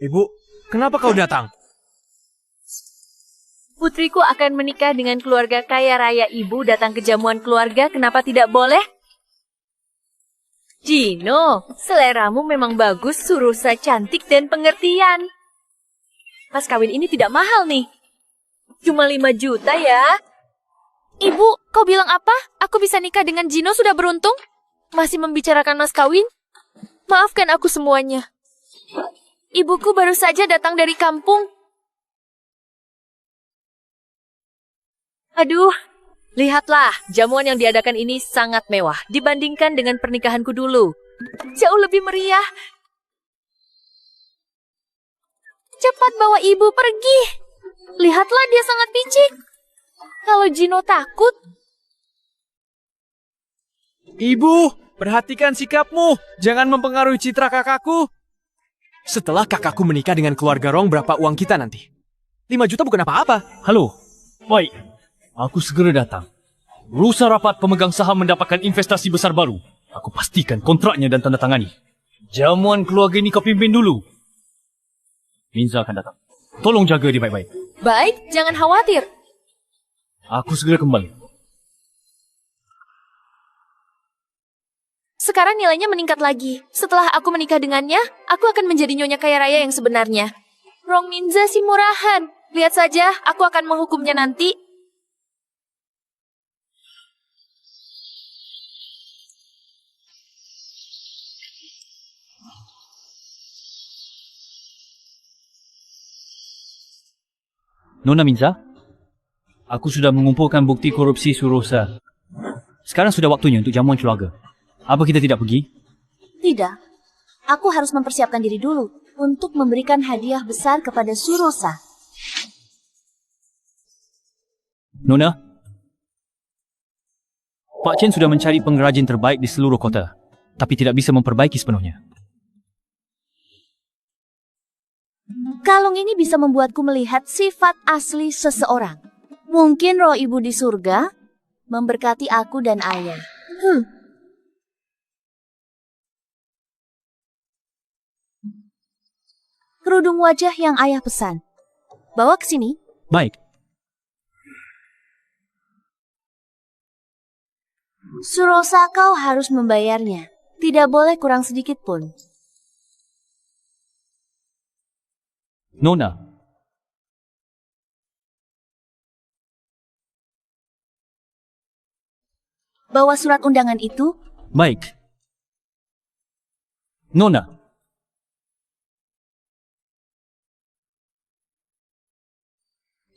Ibu, kenapa kau datang? Putriku akan menikah dengan keluarga kaya raya. Ibu datang ke jamuan keluarga, kenapa tidak boleh? Gino, seleramu memang bagus, Surosa cantik dan pengertian. Mas kawin ini tidak mahal nih. Cuma 5 juta ya. Ibu, kau bilang apa? Aku bisa nikah dengan Gino sudah beruntung? Masih membicarakan mas kawin? Maafkan aku semuanya. Ibuku baru saja datang dari kampung. Aduh, lihatlah, jamuan yang diadakan ini sangat mewah dibandingkan dengan pernikahanku dulu. Jauh lebih meriah. Cepat bawa ibu pergi. Lihatlah dia sangat picik. Kalau Gino takut. Ibu, perhatikan sikapmu. Jangan mempengaruhi citra kakakku. Setelah kakakku menikah dengan keluarga Rong, berapa uang kita nanti? 5 juta bukan apa-apa. Halo, baik. Aku segera datang. Urusan rapat pemegang saham mendapatkan investasi besar baru. Aku pastikan kontraknya dan tanda tangani. Jamuan keluarga ini kau pimpin dulu. Minza akan datang. Tolong jaga dia baik-baik. Baik, jangan khawatir. Aku segera kembali. Sekarang nilainya meningkat lagi. Setelah aku menikah dengannya, aku akan menjadi nyonya kaya raya yang sebenarnya. Rong Minza si murahan. Lihat saja, aku akan menghukumnya nanti. Nona Minza, aku sudah mengumpulkan bukti korupsi Surosa. Sekarang sudah waktunya untuk jamuan keluarga. Apa kita tidak pergi? Tidak. Aku harus mempersiapkan diri dulu untuk memberikan hadiah besar kepada Surosa. Nona, Pak Chen sudah mencari pengrajin terbaik di seluruh kota, tapi tidak bisa memperbaiki sepenuhnya. Kalung ini bisa membuatku melihat sifat asli seseorang. Mungkin roh ibu di surga memberkati aku dan ayah. Kerudung wajah yang ayah pesan. Bawa ke sini. Baik. Surosa, kau harus membayarnya. Tidak boleh kurang sedikit pun. Nona, bawa surat undangan itu. baik. Nona,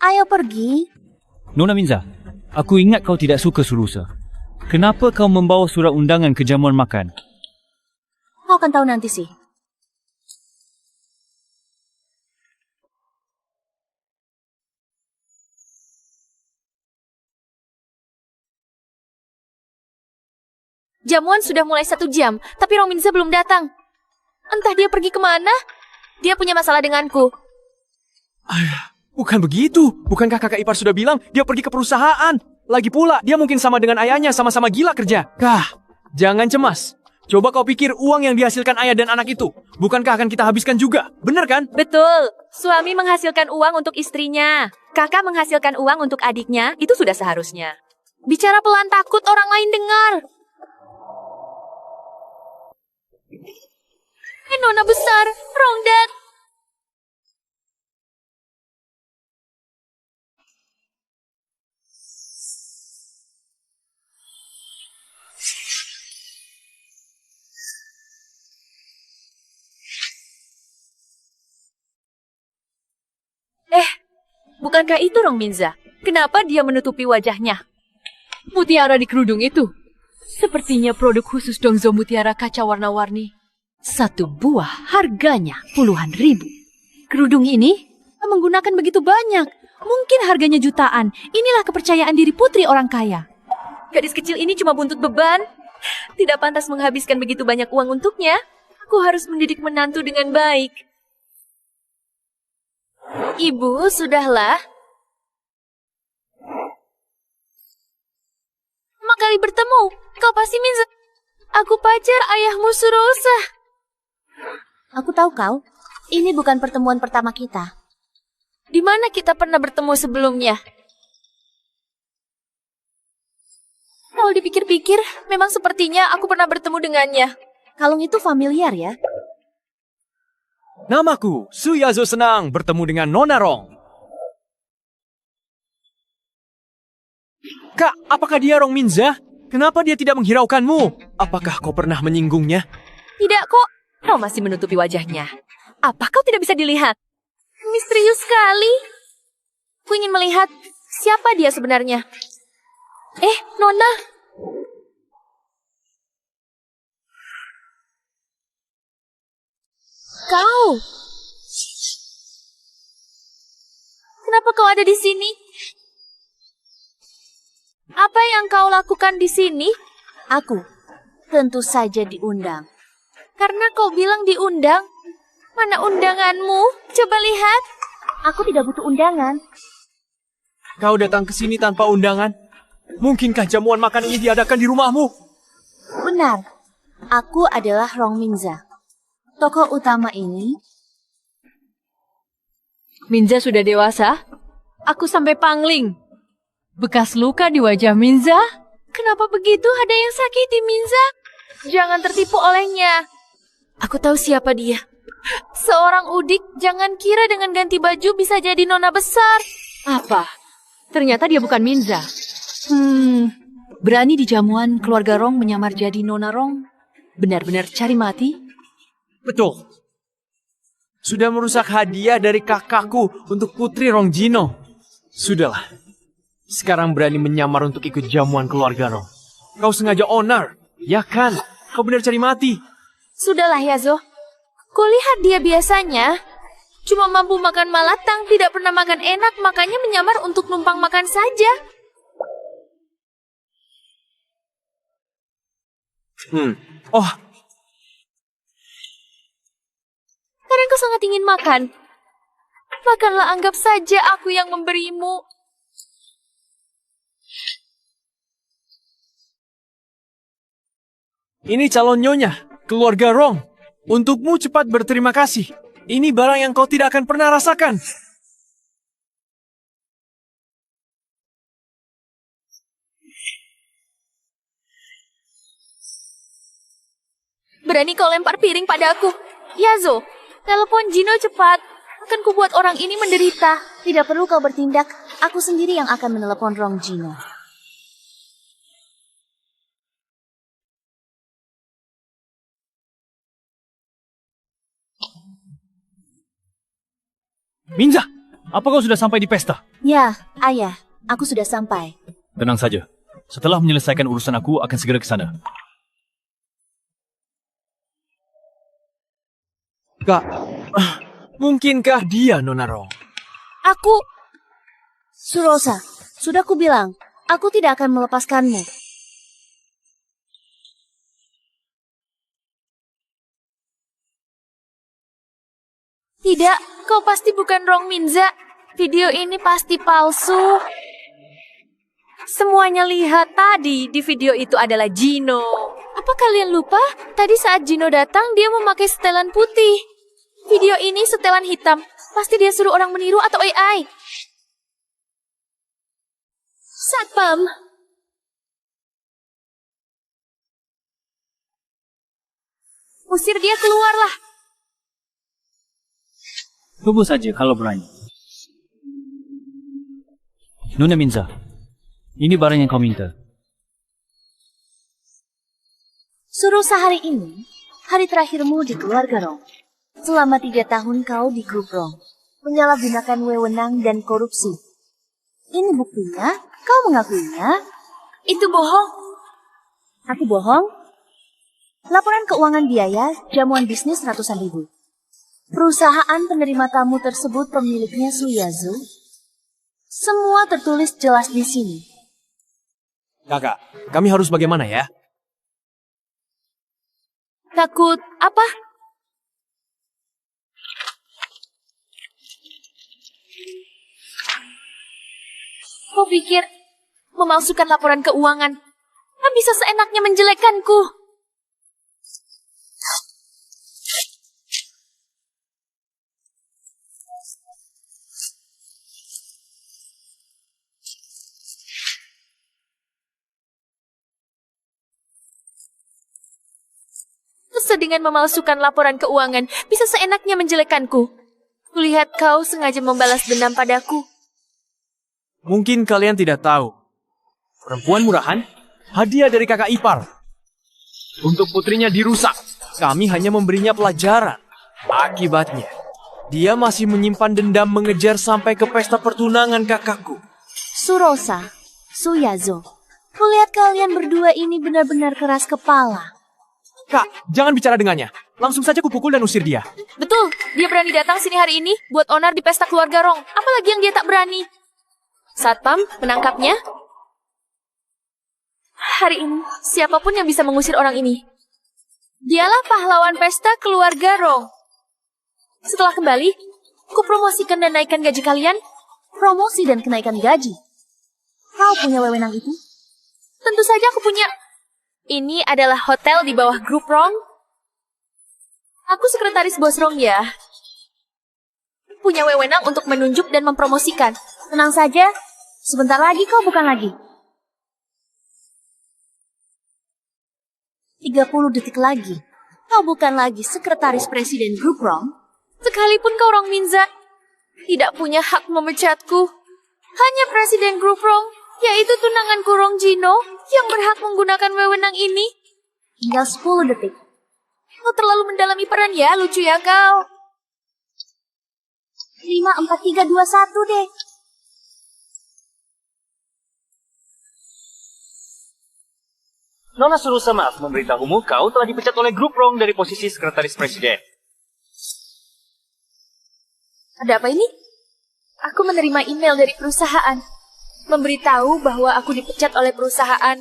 Ayo pergi. Nona Minza, aku ingat kau tidak suka Surosa. Kenapa kau membawa surat undangan ke jamuan makan? Kau akan tahu nanti sih. Jamuan sudah mulai 1 jam, tapi Rong Minza belum datang. Entah dia pergi kemana. Dia punya masalah denganku. Bukan begitu. Bukankah kakak ipar sudah bilang dia pergi ke perusahaan? Lagi pula, dia mungkin sama dengan ayahnya, sama-sama gila kerja. Jangan cemas. Coba kau pikir uang yang dihasilkan ayah dan anak itu, bukankah akan kita habiskan juga? Benar kan? Betul. Suami menghasilkan uang untuk istrinya. Kakak menghasilkan uang untuk adiknya, itu sudah seharusnya. Bicara pelan, takut orang lain dengar. Nona besar, Rongdat. Bukankah itu Rong Minza? Kenapa dia menutupi wajahnya? Mutiara di kerudung itu. Sepertinya produk khusus Dongzo Mutiara kaca warna-warni. 1 buah harganya puluhan ribu. Kerudung ini menggunakan begitu banyak. Mungkin harganya jutaan. Inilah kepercayaan diri putri orang kaya. Gadis kecil ini cuma buntut beban. Tidak pantas menghabiskan begitu banyak uang untuknya. Aku harus mendidik menantu dengan baik. Ibu, sudahlah. Kali bertemu, kau pasti Minza. Aku pacar ayahmu Surosa. Aku tahu kau. Ini bukan pertemuan pertama kita. Di mana kita pernah bertemu sebelumnya? Kalau dipikir-pikir, memang sepertinya aku pernah bertemu dengannya. Kalung itu familiar ya? Namaku Suyazo, senang bertemu dengan Nona Rong. Kak, apakah dia Rong Minza? Kenapa dia tidak menghiraukanmu? Apakah kau pernah menyinggungnya? Tidak kok, kau masih menutupi wajahnya. Apa kau tidak bisa dilihat? Misterius sekali. Aku ingin melihat siapa dia sebenarnya. Nona. Kau. Kenapa kau ada di sini? Apa yang kau lakukan di sini? Aku tentu saja diundang. Karena kau bilang diundang. Mana undanganmu? Coba lihat. Aku tidak butuh undangan. Kau datang ke sini tanpa undangan? Mungkinkah jamuan makan ini diadakan di rumahmu? Benar. Aku adalah Rong Minza. Tokoh utama ini. Minza sudah dewasa? Aku sampai pangling. Bekas luka di wajah Minza? Kenapa begitu? Ada yang sakiti Minza? Jangan tertipu olehnya. Aku tahu siapa dia. Seorang udik, jangan kira dengan ganti baju bisa jadi nona besar. Apa? Ternyata dia bukan Minza. Berani di jamuan keluarga Rong menyamar jadi nona Rong? Benar-benar cari mati? Betul. Sudah merusak hadiah dari kakakku untuk putri Rong Jino. Sudahlah. Sekarang berani menyamar untuk ikut jamuan keluarga Rong. Kau sengaja onar, ya kan? Kau benar cari mati. Sudahlah Yazo. Kulihat dia biasanya cuma mampu makan malatang, tidak pernah makan enak, makanya menyamar untuk numpang makan saja. Oh, Karena kau sangat ingin makan. Makanlah, anggap saja aku yang memberimu. ini calon nyonya, keluarga Rong. Untukmu cepat berterima kasih. Ini barang yang kau tidak akan pernah rasakan. Berani kau lempar piring pada aku. Yazo, telepon Jino cepat. Akan kubuat orang ini menderita. Tidak perlu kau bertindak. Aku sendiri yang akan menelepon Rong Jino. Minza, apa kau sudah sampai di pesta? Ya, ayah. Aku sudah sampai. Tenang saja. Setelah menyelesaikan urusan aku, akan segera ke sana. Kak, mungkinkah dia Nona Rong? Aku... Surosa, sudah ku bilang, aku tidak akan melepaskanmu. Tidak, kau pasti bukan Rong Minza. Video ini pasti palsu. Semuanya lihat tadi di video itu adalah Jino. Apa kalian lupa? Tadi saat Jino datang, dia memakai setelan putih. Video ini setelan hitam. Pasti dia suruh orang meniru atau AI. Satpam. Usir dia keluarlah. Tunggu saja kalau berani. Nona Minza, ini barang yang kau minta. Surosa, hari ini, hari terakhirmu di keluarga Rong. Selama 3 tahun kau di grup Rong, menyalahgunakan wewenang dan korupsi. Ini buktinya, kau mengakuinya. Itu bohong. Aku bohong? Laporan keuangan biaya, jamuan bisnis ratusan ribu. Perusahaan penerima tamu tersebut pemiliknya Suyazu. Semua tertulis jelas di sini. Kakak, kami harus bagaimana ya? Takut apa? Kau pikir memalsukan laporan keuangan bisa seenaknya menjelekkanku? Dengan memalsukan laporan keuangan, bisa seenaknya menjelekkanku. Kulihat kau sengaja membalas dendam padaku. Mungkin kalian tidak tahu. Perempuan murahan, hadiah dari kakak ipar. Untuk putrinya dirusak, kami hanya memberinya pelajaran. Akibatnya, dia masih menyimpan dendam mengejar sampai ke pesta pertunangan kakakku. Surosa, Suyazo, kulihat kalian berdua ini benar-benar keras kepala. Kak, jangan bicara dengannya. Langsung saja kupukul dan usir dia. Betul, dia berani datang sini hari ini buat onar di pesta keluarga Rong. Apalagi yang dia tak berani. Satpam, menangkapnya. Hari ini, siapapun yang bisa mengusir orang ini. Dialah pahlawan pesta keluarga Rong. Setelah kembali, Kupromosikan dan naikkan gaji kalian? Promosi dan kenaikan gaji. Kau punya wewenang itu? Tentu saja aku punya. Ini adalah hotel di bawah grup Rong. Aku sekretaris bos Rong ya. Punya wewenang untuk menunjuk dan mempromosikan. Tenang saja, sebentar lagi kau bukan lagi. 30 detik lagi, kau bukan lagi sekretaris presiden grup Rong. Sekalipun kau Rong Minza, tidak punya hak memecatku. Hanya presiden grup Rong, yaitu tunanganku Rong Jino, yang berhak menggunakan wewenang ini. Tinggal 10 detik. Kau terlalu mendalami peran ya, lucu ya kau. 5, 4, 3, 2, 1 deh. Nona Surusa maaf memberitahumu kau telah dipecat oleh grup Rong dari posisi sekretaris presiden. Ada apa ini? Aku menerima email dari perusahaan. Memberitahu bahwa aku dipecat oleh perusahaan.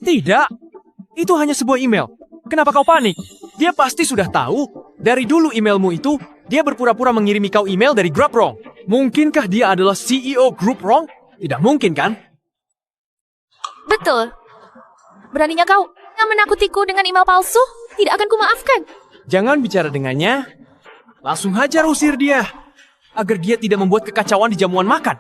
Tidak, itu hanya sebuah email. Kenapa kau panik? Dia pasti sudah tahu. Dari dulu emailmu itu, dia berpura-pura mengirimi kau email dari grup Rong. Mungkinkah dia adalah CEO grup Rong? Tidak mungkin kan? Betul. Beraninya kau yang menakutiku dengan email palsu? Tidak akan kumaafkan. Jangan bicara dengannya. Langsung hajar usir dia. Agar dia tidak membuat kekacauan di jamuan makan.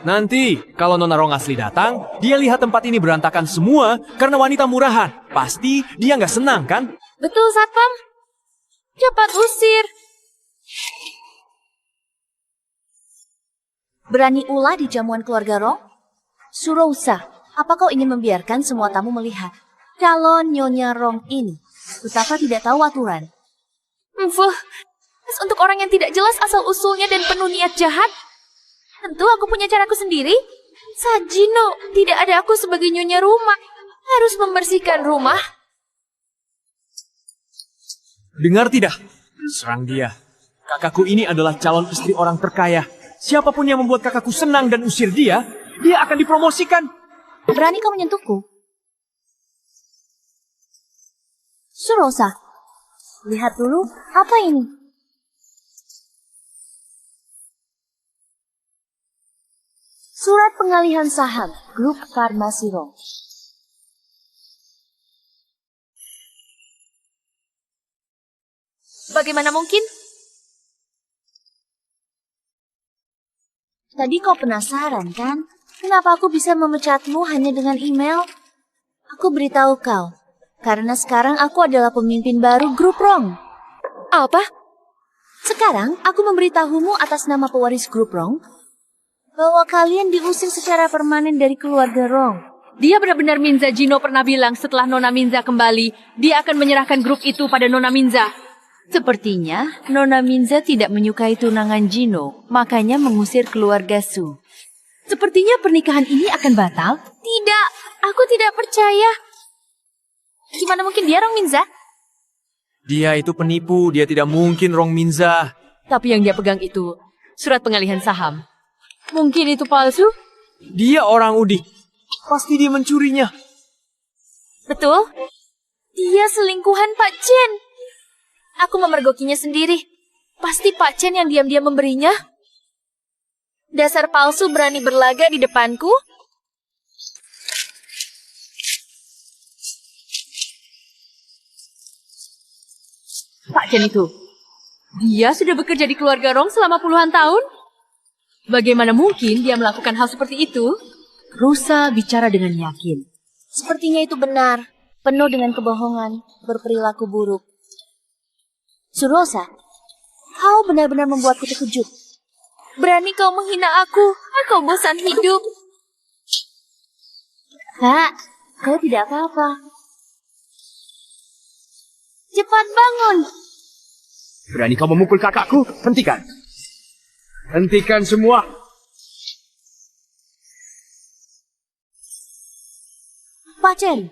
Nanti, kalau Nona Rong asli datang, dia lihat tempat ini berantakan semua karena wanita murahan. Pasti dia nggak senang kan? Betul, Satpam. Cepat usir. Berani ulah di jamuan keluarga Rong? Surosa, apa kau ingin membiarkan semua tamu melihat calon Nyonya Rong ini betapa tidak tahu aturan? Untuk orang yang tidak jelas asal-usulnya dan penuh niat jahat. Tentu aku punya caraku sendiri. Sajino, tidak ada aku sebagai nyonya rumah. Harus membersihkan rumah. Dengar tidak? Serang dia. Kakakku ini adalah calon istri orang terkaya. Siapapun yang membuat kakakku senang dan usir dia, dia akan dipromosikan. Berani kau menyentuhku? Surosa, lihat dulu, apa ini? Surat pengalihan saham grup Farmasi Rong. Bagaimana mungkin? Tadi kau penasaran kan? Kenapa aku bisa memecatmu hanya dengan email? Aku beritahu kau, karena sekarang aku adalah pemimpin baru grup Rong. Apa? Sekarang aku memberitahumu atas nama pewaris grup Rong bahwa kalian diusir secara permanen dari keluarga Rong. Dia benar-benar Minza Jino pernah bilang setelah Nona Minza kembali, dia akan menyerahkan grup itu pada Nona Minza. Sepertinya Nona Minza tidak menyukai tunangan Jino, makanya mengusir keluarga Su. Sepertinya pernikahan ini akan batal. Tidak, aku tidak percaya. Gimana mungkin dia Rong Minza? Dia itu penipu, dia tidak mungkin Rong Minza. Tapi yang dia pegang itu surat pengalihan saham. Mungkin itu palsu? Dia orang Udik. Pasti dia mencurinya. Betul. Dia selingkuhan Pak Chen. Aku memergokinya sendiri. Pasti Pak Chen yang diam-diam memberinya. Dasar palsu berani berlaga di depanku. Pak Chen itu. Dia sudah bekerja di keluarga Rong selama puluhan tahun. Bagaimana mungkin dia melakukan hal seperti itu? Rusa bicara dengan yakin. Sepertinya itu benar, penuh dengan kebohongan, berperilaku buruk. Surosa, kau benar-benar membuatku terkejut. Berani kau menghina aku. Aku bosan hidup. Kak, kau tidak apa-apa. Cepat bangun. Berani kau memukul kakakku? Hentikan. Hentikan semua. Pak Chen.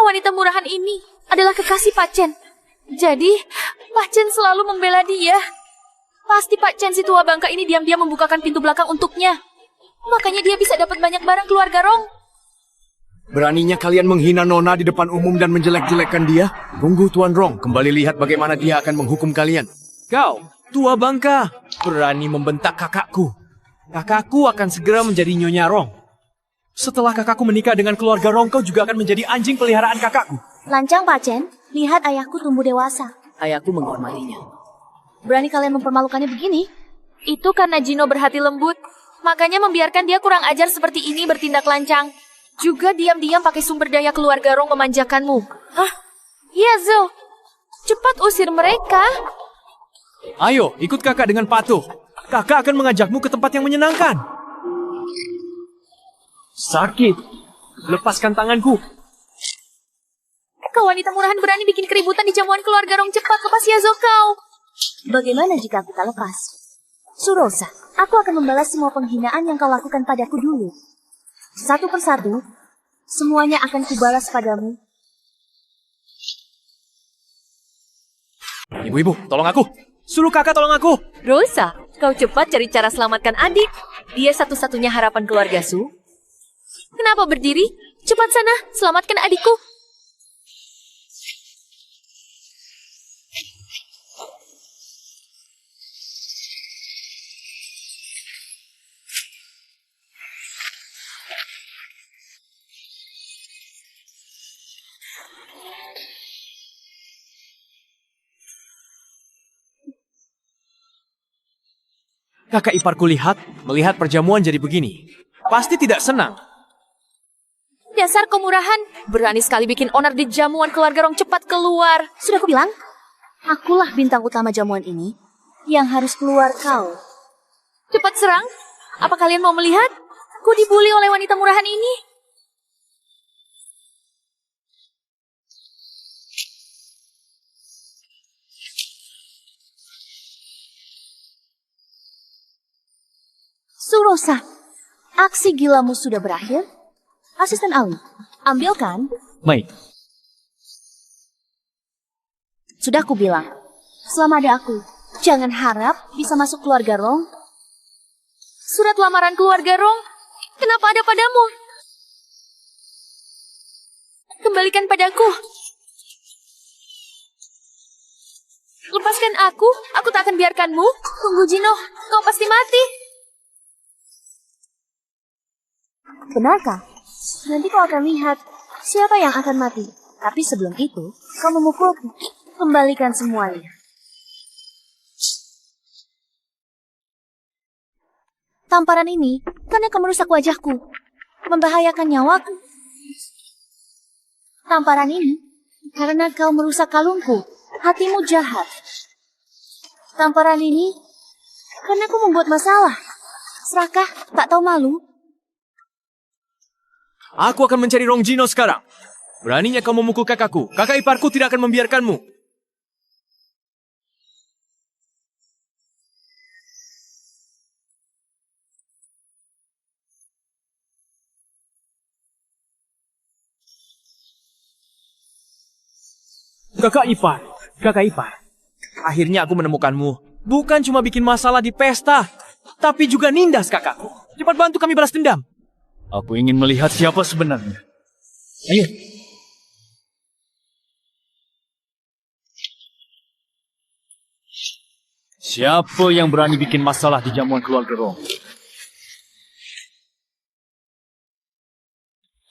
Wanita murahan ini adalah kekasih Pak Chen. Jadi, Pak Chen selalu membela dia. Pasti Pak Chen si tua bangka ini diam-diam membukakan pintu belakang untuknya. Makanya dia bisa dapat banyak barang keluarga Rong. Beraninya kalian menghina Nona di depan umum dan menjelek-jelekkan dia? Tunggu Tuan Rong, kembali lihat bagaimana dia akan menghukum kalian. Kau, tua bangka, berani membentak kakakku. Kakakku akan segera menjadi Nyonya Rong. Setelah kakakku menikah dengan keluarga Rong, kau juga akan menjadi anjing peliharaan kakakku. Lancang, Pak Chen. Lihat ayahku tumbuh dewasa. Ayahku menghormatinya. Berani kalian mempermalukannya begini? Itu karena Gino berhati lembut. Makanya membiarkan dia kurang ajar seperti ini bertindak lancang. Juga diam-diam pakai sumber daya keluarga Rong memanjakanmu. Hah? Iya, Zo. Cepat usir mereka. Ayo, ikut kakak dengan patuh. Kakak akan mengajakmu ke tempat yang menyenangkan. Sakit. Lepaskan tanganku. Kau wanita murahan berani bikin keributan di jamuan keluarga Rong. Cepat lepas ya, Zo kau. Bagaimana jika aku tak lepas? Surosa, aku akan membalas semua penghinaan yang kau lakukan padaku dulu. Satu persatu, semuanya akan kubalas padamu. Ibu-ibu, tolong aku. Suruh kakak tolong aku. Rosa, kau cepat cari cara selamatkan adik. Dia satu-satunya harapan keluarga Su. Kenapa berdiri? Cepat sana, selamatkan adikku. Kakak iparku melihat perjamuan jadi begini. Pasti tidak senang. Dasar kemurahan, berani sekali bikin onar di jamuan keluarga Rong. Cepat keluar. Sudah aku bilang, akulah bintang utama jamuan ini yang harus keluar kau. Cepat serang. Apa kalian mau melihat? Ku dibully oleh wanita murahan ini. Surosa, aksi gilamu sudah berakhir? Asisten Ali, ambilkan. Mai, Sudah aku bilang, selama ada aku, jangan harap bisa masuk keluarga Rong. Surat lamaran keluarga Rong. Kenapa ada padamu? Kembalikan padaku. Lepaskan aku tak akan biarkanmu. Tunggu Gino, kau pasti mati. Benarkah? Nanti kau akan lihat siapa yang akan mati. Tapi sebelum itu, kau memukulku. Kembalikan semuanya. Tamparan ini karena kau merusak wajahku. Membahayakan nyawaku. Tamparan ini karena kau merusak kalungku. Hatimu jahat. Tamparan ini karena kau membuat masalah. Serakah, tak tahu malu. Aku akan mencari Rong Gino sekarang. Beraninya kau memukul kakakku. Kakak iparku tidak akan membiarkanmu. Kakak ipar. Akhirnya aku menemukanmu. Bukan cuma bikin masalah di pesta, tapi juga nindas kakakku. Cepat bantu kami balas dendam. aku ingin melihat siapa sebenarnya. Ayo. Siapa yang berani bikin masalah di jamuan keluarga Rong?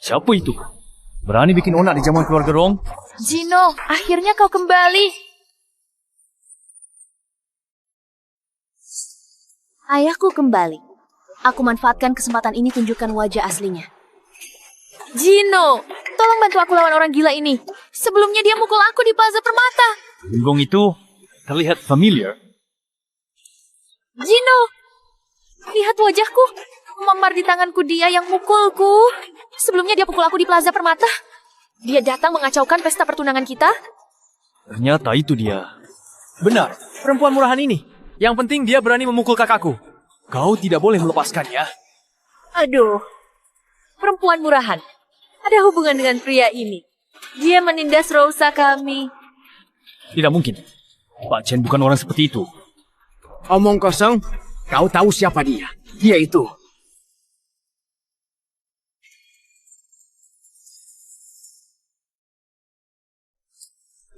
Siapa itu? Berani bikin onak di jamuan keluarga Rong? Gino, akhirnya kau kembali. Ayahku kembali. Aku manfaatkan kesempatan ini tunjukkan wajah aslinya. Gino, tolong bantu aku lawan orang gila ini. Sebelumnya dia mukul aku di Plaza Permata. Genggong itu terlihat familiar. Gino, lihat wajahku. Memar di tanganku dia yang mukulku. Sebelumnya dia pukul aku di Plaza Permata. Dia datang mengacaukan pesta pertunangan kita. Ternyata itu dia. Benar, perempuan murahan ini. Yang penting dia berani memukul kakakku. Kau tidak boleh melepaskannya. Aduh, perempuan murahan. Ada hubungan dengan pria ini. Dia menindas Rosa kami. Tidak mungkin. Pak Chen bukan orang seperti itu. Omong kosong, kau tahu siapa dia? Dia itu.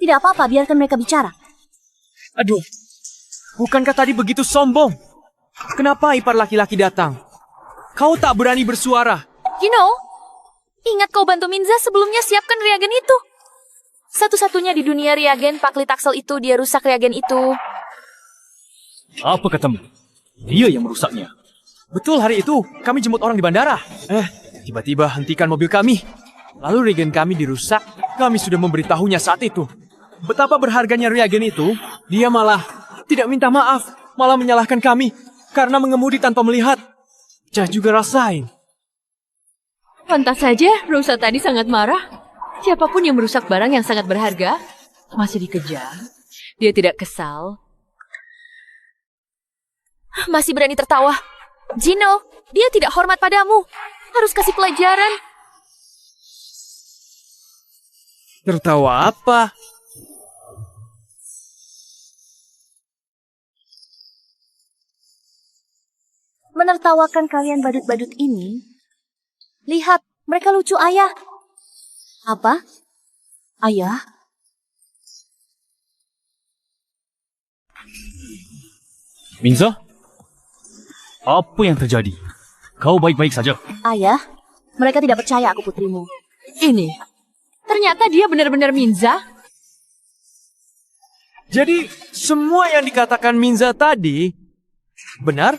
Tidak apa-apa, biarkan mereka bicara. Aduh, bukankah tadi begitu sombong? Kenapa ipar laki-laki datang? Kau tak berani bersuara. Gino, ingat kau bantu Minza sebelumnya siapkan reagen itu. Satu-satunya di dunia reagen Paklitaxel itu, dia rusak reagen itu. Apa katamu? Dia yang merusaknya. Betul, hari itu kami jemput orang di bandara. Tiba-tiba hentikan mobil kami. Lalu reagen kami dirusak. Kami sudah memberitahunya saat itu. Betapa berharganya reagen itu, dia malah tidak minta maaf, malah menyalahkan kami karena mengemudi tanpa melihat. Cah juga rasain. Pantas saja Rosa tadi sangat marah. Siapapun yang merusak barang yang sangat berharga masih dikejar. Dia tidak kesal. Masih berani tertawa. Gino, dia tidak hormat padamu. Harus kasih pelajaran. Tertawa apa? Menertawakan kalian badut-badut ini. Lihat, mereka lucu, Ayah. Apa? Ayah? Minza? Apa yang terjadi? Kau baik-baik saja? Ayah, mereka tidak percaya aku putrimu. Ini, ternyata dia benar-benar Minza. Jadi, semua yang dikatakan Minza tadi benar?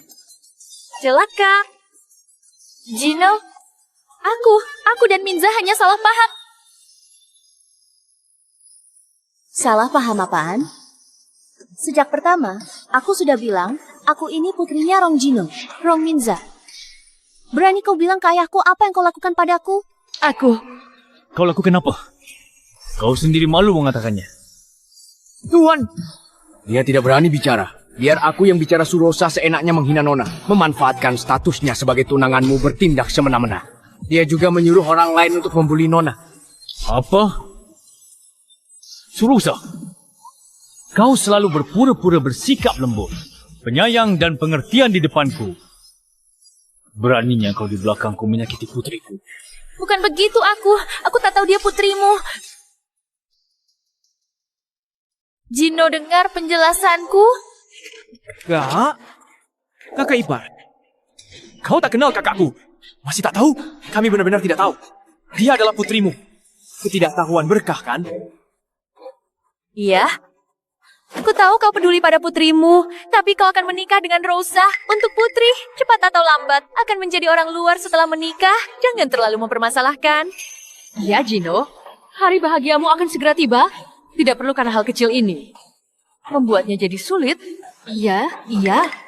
Celaka. Gino, aku dan Minza hanya salah paham. Salah paham apaan? Sejak pertama, aku sudah bilang, aku ini putrinya Rong Gino, Rong Minza. Berani kau bilang ke ayahku apa yang kau lakukan padaku? Kau lakukan apa? Kau sendiri malu mengatakannya. Tuhan, Dia tidak berani bicara. Biar aku yang bicara. Surosa seenaknya menghina Nona. Memanfaatkan statusnya sebagai tunanganmu bertindak semena-mena. Dia juga menyuruh orang lain untuk membuli Nona. Apa? Surosa, kau selalu berpura-pura bersikap lembut, penyayang dan pengertian di depanku. Beraninya kau di belakangku menyakiti putriku. Bukan begitu aku tak tahu dia putrimu. Gino, dengar penjelasanku. Kakak ipar. Kau tak kenal kakakku. Masih tak tahu? Kami benar-benar tidak tahu. Dia adalah putrimu. Ketidaktahuan berkah, kan? Iya. Aku tahu kau peduli pada putrimu, tapi kau akan menikah dengan Rosa. Untuk putri, cepat atau lambat, akan menjadi orang luar setelah menikah. Jangan terlalu mempermasalahkan. Ya, Gino. Hari bahagiamu akan segera tiba. Tidak perlu karena hal kecil ini. Membuatnya jadi sulit. Iya.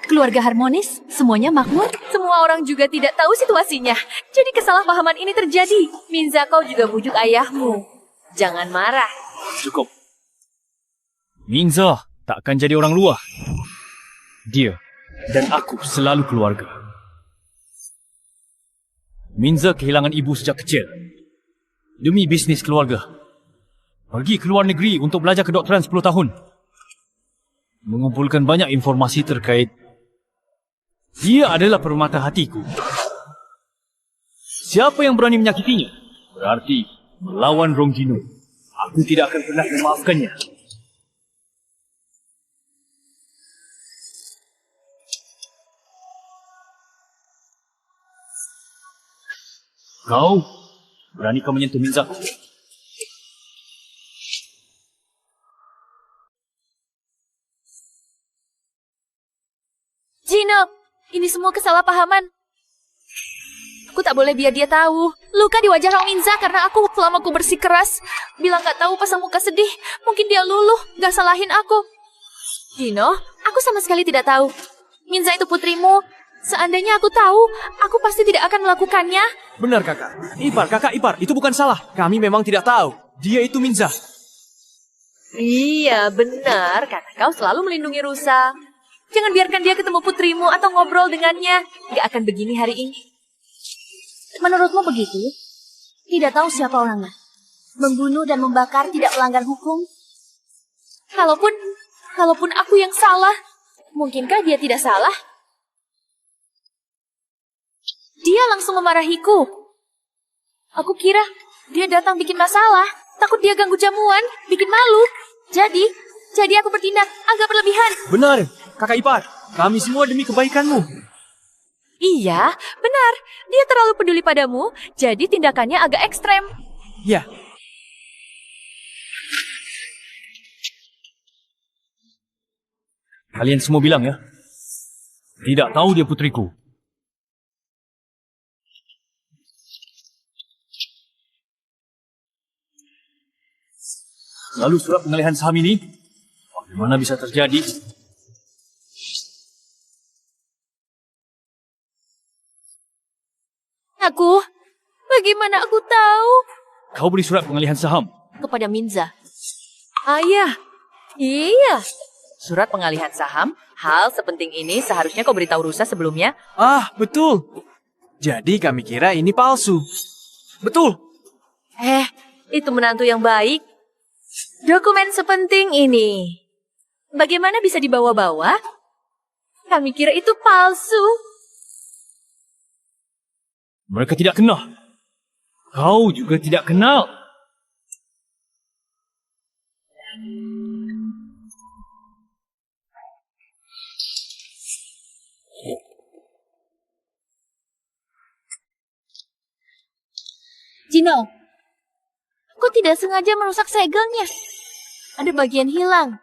Keluarga harmonis, semuanya makmur. Semua orang juga tidak tahu situasinya. Jadi kesalahpahaman ini terjadi. Minza, kau juga bujuk ayahmu. Jangan marah. Cukup. Minza tak akan jadi orang luar. Dia dan aku selalu keluarga. Minza kehilangan ibu sejak kecil. Demi bisnis keluarga. Pergi ke luar negeri untuk belajar kedokteran 10 tahun. Mengumpulkan banyak informasi terkait. Dia adalah permata hatiku. Siapa yang berani menyakitinya, berarti melawan Rong Gino. Aku tidak akan pernah memaafkannya. Kau, berani kau menyentuh Minza? Gino, ini semua kesalahpahaman. Aku tak boleh biar dia tahu. Luka di wajah Rong Minza karena aku selama aku bersikeras. Bilang gak tahu pasang muka sedih. Mungkin dia luluh, gak salahin aku. Gino, aku sama sekali tidak tahu. Minza itu putrimu. Seandainya aku tahu, aku pasti tidak akan melakukannya. Benar, kakak. Kakak ipar, itu bukan salah. Kami memang tidak tahu. Dia itu Minza. Iya, benar. Karena kau selalu melindungi Rusa. Jangan biarkan dia ketemu putrimu atau ngobrol dengannya. Gak akan begini hari ini. Menurutmu begitu? Tidak tahu siapa orangnya. Membunuh dan membakar tidak melanggar hukum? Kalaupun aku yang salah, mungkinkah dia tidak salah? Dia langsung memarahiku. Aku kira dia datang bikin masalah. Takut dia ganggu jamuan, bikin malu. Jadi aku bertindak agak berlebihan. Benar, kakak ipar. Kami semua demi kebaikanmu. Iya, benar. Dia terlalu peduli padamu, jadi tindakannya agak ekstrem. Ya, Kalian semua bilang ya, tidak tahu dia putriku. Lalu surat pengalihan saham ini, bagaimana bisa terjadi? Bagaimana aku tahu? Kau beri surat pengalihan saham. Kepada Minza. Iya. Surat pengalihan saham, hal sepenting ini seharusnya kau beritahu Rusa sebelumnya. betul. Jadi kami kira ini palsu. Betul. Itu menantu yang baik. Dokumen sepenting ini. Bagaimana bisa dibawa-bawa? Kami kira itu palsu. Mereka tidak kenal. Kau juga tidak kenal. Gino, aku tidak sengaja merusak segelnya. Ada bagian hilang.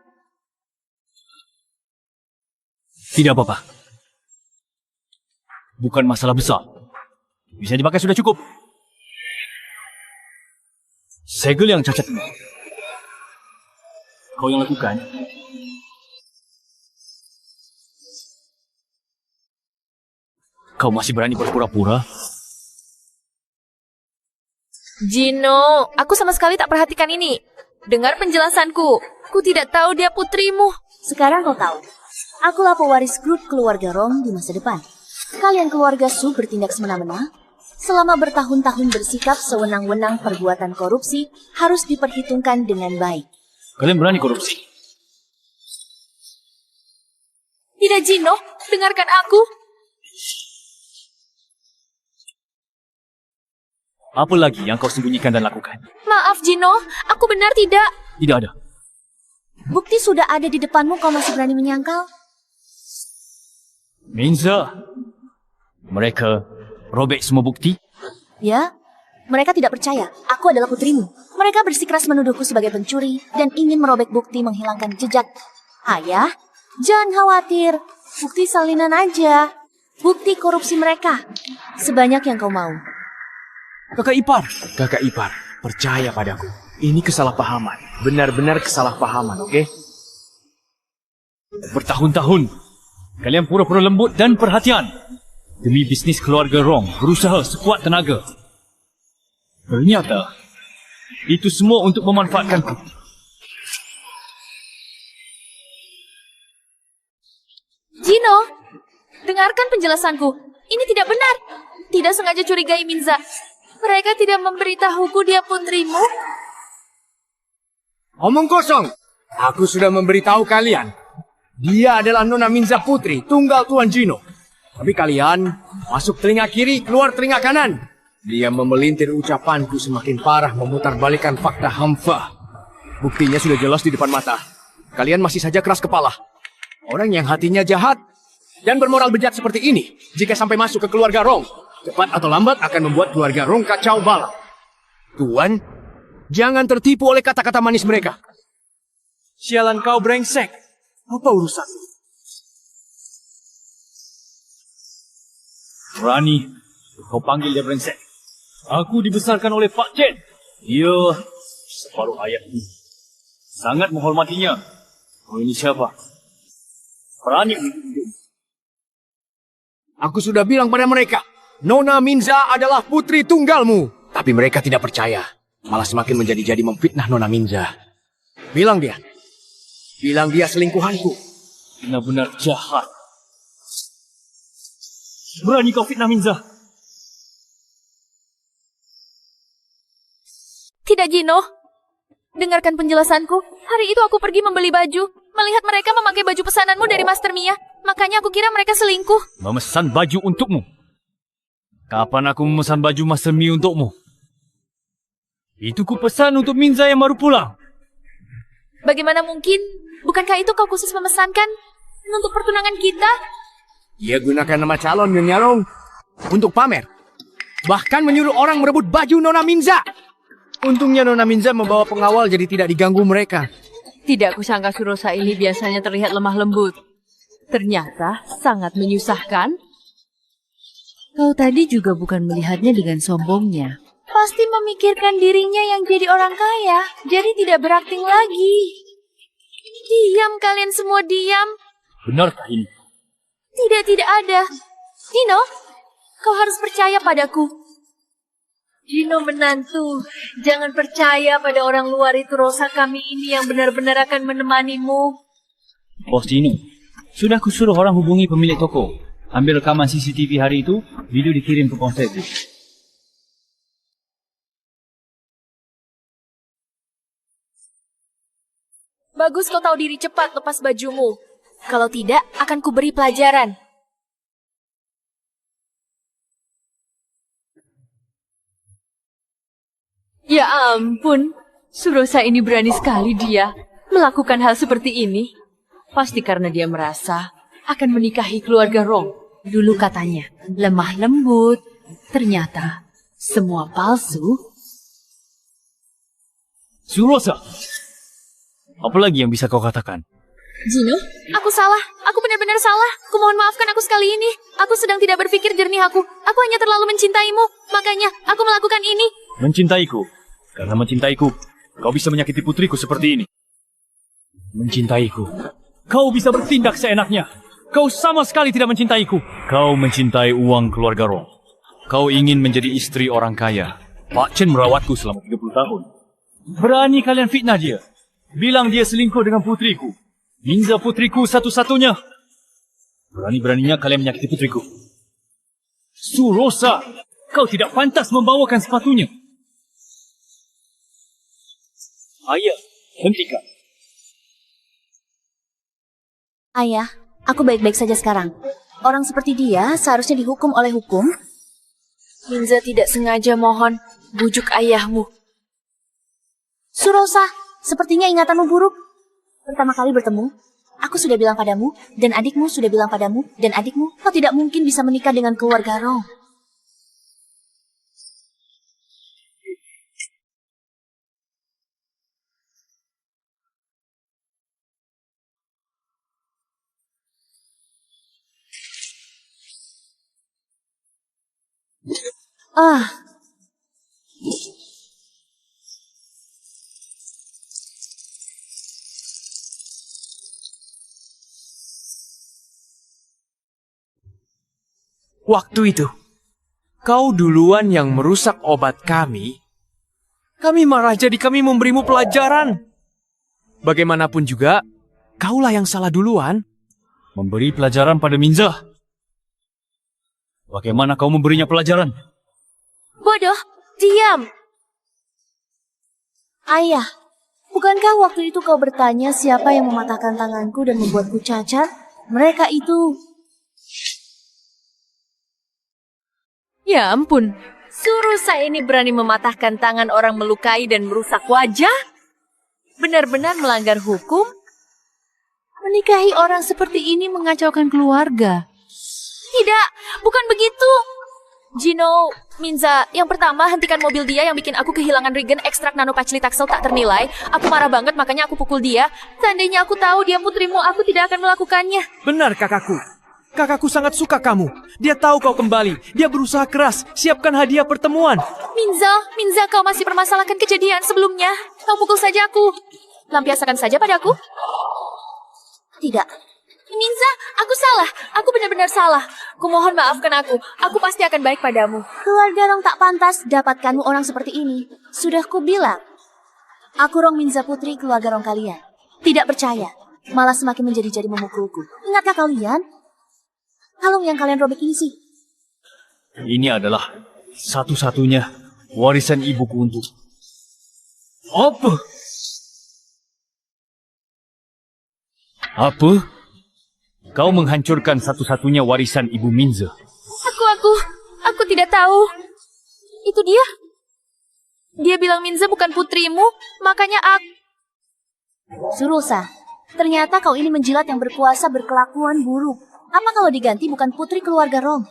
Tidak apa-apa. Bukan masalah besar. Bisa dipakai sudah cukup. Segel yang cacat ini. Kau yang lakukan. Kau masih berani berpura-pura? Gino, aku sama sekali tak perhatikan ini. Dengar penjelasanku. Aku tidak tahu dia putrimu. Sekarang kau tahu. Akulah pewaris grup keluarga Rong di masa depan. Kalian keluarga Su bertindak semena-mena. Selama bertahun-tahun bersikap sewenang-wenang, perbuatan korupsi harus diperhitungkan dengan baik. Kalian berani korupsi? Tidak, Gino. Dengarkan aku. Apa lagi yang kau sembunyikan dan lakukan? Maaf, Gino. Aku benar tidak. Tidak ada. Bukti sudah ada di depanmu, kau masih berani menyangkal? Minza, mereka robek semua bukti? Ya, mereka tidak percaya. Aku adalah putrimu. Mereka bersikeras menuduhku sebagai pencuri dan ingin merobek bukti menghilangkan jejak. Ayah, jangan khawatir. Bukti salinan aja. Bukti korupsi mereka. Sebanyak yang kau mau. Kakak ipar, percaya padaku. Ini kesalahpahaman. Benar-benar kesalahpahaman, oke? Bertahun-tahun, kalian pura-pura lembut dan perhatian. Demi bisnis keluarga Rong, berusaha sekuat tenaga. Ternyata, itu semua untuk memanfaatkanku. Gino, dengarkan penjelasanku. Ini tidak benar. Tidak sengaja curigai Minza. Mereka tidak memberitahuku dia putrimu. Omong kosong. Aku sudah memberitahu kalian. Dia adalah Nona Minza putri, tunggal Tuan Gino. Tapi kalian masuk telinga kiri, keluar telinga kanan. Dia memelintir ucapanku semakin parah, memutarbalikkan fakta hampa. Buktinya sudah jelas di depan mata. Kalian masih saja keras kepala. Orang yang hatinya jahat dan bermoral bejat seperti ini, jika sampai masuk ke keluarga Rong, cepat atau lambat akan membuat keluarga Rong kacau balau. Tuan, jangan tertipu oleh kata-kata manis mereka. Sialan kau brengsek. Apa urusan? Berani, kau panggil dia brengsek. Aku dibesarkan oleh Pak Chen. Dia separuh ayahku. Sangat menghormatinya. Kau ini siapa? Berani. Aku sudah bilang pada mereka, Nona Minza adalah putri tunggalmu. Tapi mereka tidak percaya. Malah semakin menjadi-jadi memfitnah Nona Minza. Bilang dia selingkuhanku. Benar-benar jahat. Berani kau fitnah Minza? Tidak, Gino. Dengarkan penjelasanku. Hari itu aku pergi membeli baju. Melihat mereka memakai baju pesananmu dari Master Mia. Makanya aku kira mereka selingkuh. Memesan baju untukmu? Kapan aku memesan baju Master Mia untukmu? Itu ku pesan untuk Minza yang baru pulang. Bagaimana mungkin? Bukankah itu kau khusus memesankan untuk pertunangan kita? Dia gunakan nama calon Nyonya Rong untuk pamer. Bahkan menyuruh orang merebut baju Nona Minza. Untungnya Nona Minza membawa pengawal jadi tidak diganggu mereka. Tidak kusangka Surosa ini biasanya terlihat lemah lembut. Ternyata sangat menyusahkan. Kau tadi juga bukan melihatnya dengan sombongnya. Pasti memikirkan dirinya yang jadi orang kaya, jadi tidak berakting lagi. Diam kalian semua, diam. Benarkah ini? Tidak ada. Gino, kau harus percaya padaku. Gino menantu, jangan percaya pada orang luar itu. Rosa kami ini yang benar-benar akan menemanimu. Bos Gino, sudah kusuruh orang hubungi pemilik toko. Ambil rekaman CCTV hari itu, video dikirim ke ponsel. Bagus kau tahu diri, cepat lepas bajumu. Kalau tidak, akan kuberi pelajaran. Ya ampun, Surosa ini berani sekali dia melakukan hal seperti ini. Pasti karena dia merasa akan menikahi keluarga Rong. Dulu katanya lemah lembut, ternyata semua palsu. Surosa, apa lagi yang bisa kau katakan? Gino, aku salah. Aku benar-benar salah. Kumohon maafkan aku sekali ini. Aku sedang tidak berpikir jernih aku. Aku hanya terlalu mencintaimu. Makanya aku melakukan ini. Mencintaiku? Karena mencintaiku, kau bisa menyakiti putriku seperti ini. Mencintaiku, kau bisa bertindak seenaknya. Kau sama sekali tidak mencintaiku. Kau mencintai uang keluarga Rong. Kau ingin menjadi istri orang kaya. Pak Chen merawatku selama 30 tahun. Berani kalian fitnah dia. Bilang dia selingkuh dengan putriku. Minza putriku satu-satunya. Berani-beraninya kalian menyakiti putriku. Surosa, kau tidak pantas membawakan sepatunya. Ayah, hentikan. Ayah, aku baik-baik saja sekarang. Orang seperti dia seharusnya dihukum oleh hukum. Minza tidak sengaja, mohon. Bujuk ayahmu. Surosa, sepertinya ingatanmu buruk. Pertama kali bertemu, aku sudah bilang padamu, dan adikmu sudah bilang padamu, dan adikmu, kau tidak mungkin bisa menikah dengan keluarga Rong. Waktu itu, kau duluan yang merusak obat kami. Kami marah jadi kami memberimu pelajaran. Bagaimanapun juga, kaulah yang salah duluan. Memberi pelajaran pada Minza? Bagaimana kau memberinya pelajaran? Bodoh, diam. Ayah, bukankah waktu itu kau bertanya siapa yang mematahkan tanganku dan membuatku cacat? Mereka itu... Ya ampun, Surosa ini berani mematahkan tangan orang melukai dan merusak wajah? Benar-benar melanggar hukum? Menikahi orang seperti ini mengacaukan keluarga. Tidak, bukan begitu. Gino, Minza, yang pertama hentikan mobil dia yang bikin aku kehilangan regen ekstrak nanopaclitaxel tak ternilai. Aku marah banget makanya aku pukul dia. Seandainya aku tahu dia putrimu, aku tidak akan melakukannya. Benar kakakku. Kakakku sangat suka kamu. Dia tahu kau kembali. Dia berusaha keras. Siapkan hadiah pertemuan. Minza, kau masih permasalahkan kejadian sebelumnya. Kau pukul saja aku. Lampiaskan saja padaku. Tidak. Minza, aku salah. Aku benar-benar salah. Kumohon maafkan aku. Aku pasti akan baik padamu. Keluarga Rong tak pantas dapatkanmu orang seperti ini. Sudah kubilang. Aku Rong Minza putri keluarga Rong kalian. Tidak percaya. Malah semakin menjadi-jadi memukulku. Ingatkah kalian? Kalung yang kalian robek ini sih. Ini adalah satu-satunya warisan ibuku untuk... Apa? Apa? Kau menghancurkan satu-satunya warisan ibu Minza. Aku tidak tahu. Itu dia. Dia bilang Minza bukan putrimu, makanya aku... Surosa, ternyata kau ini menjilat yang berkuasa berkelakuan buruk. Apa kalau diganti bukan putri keluarga Rong?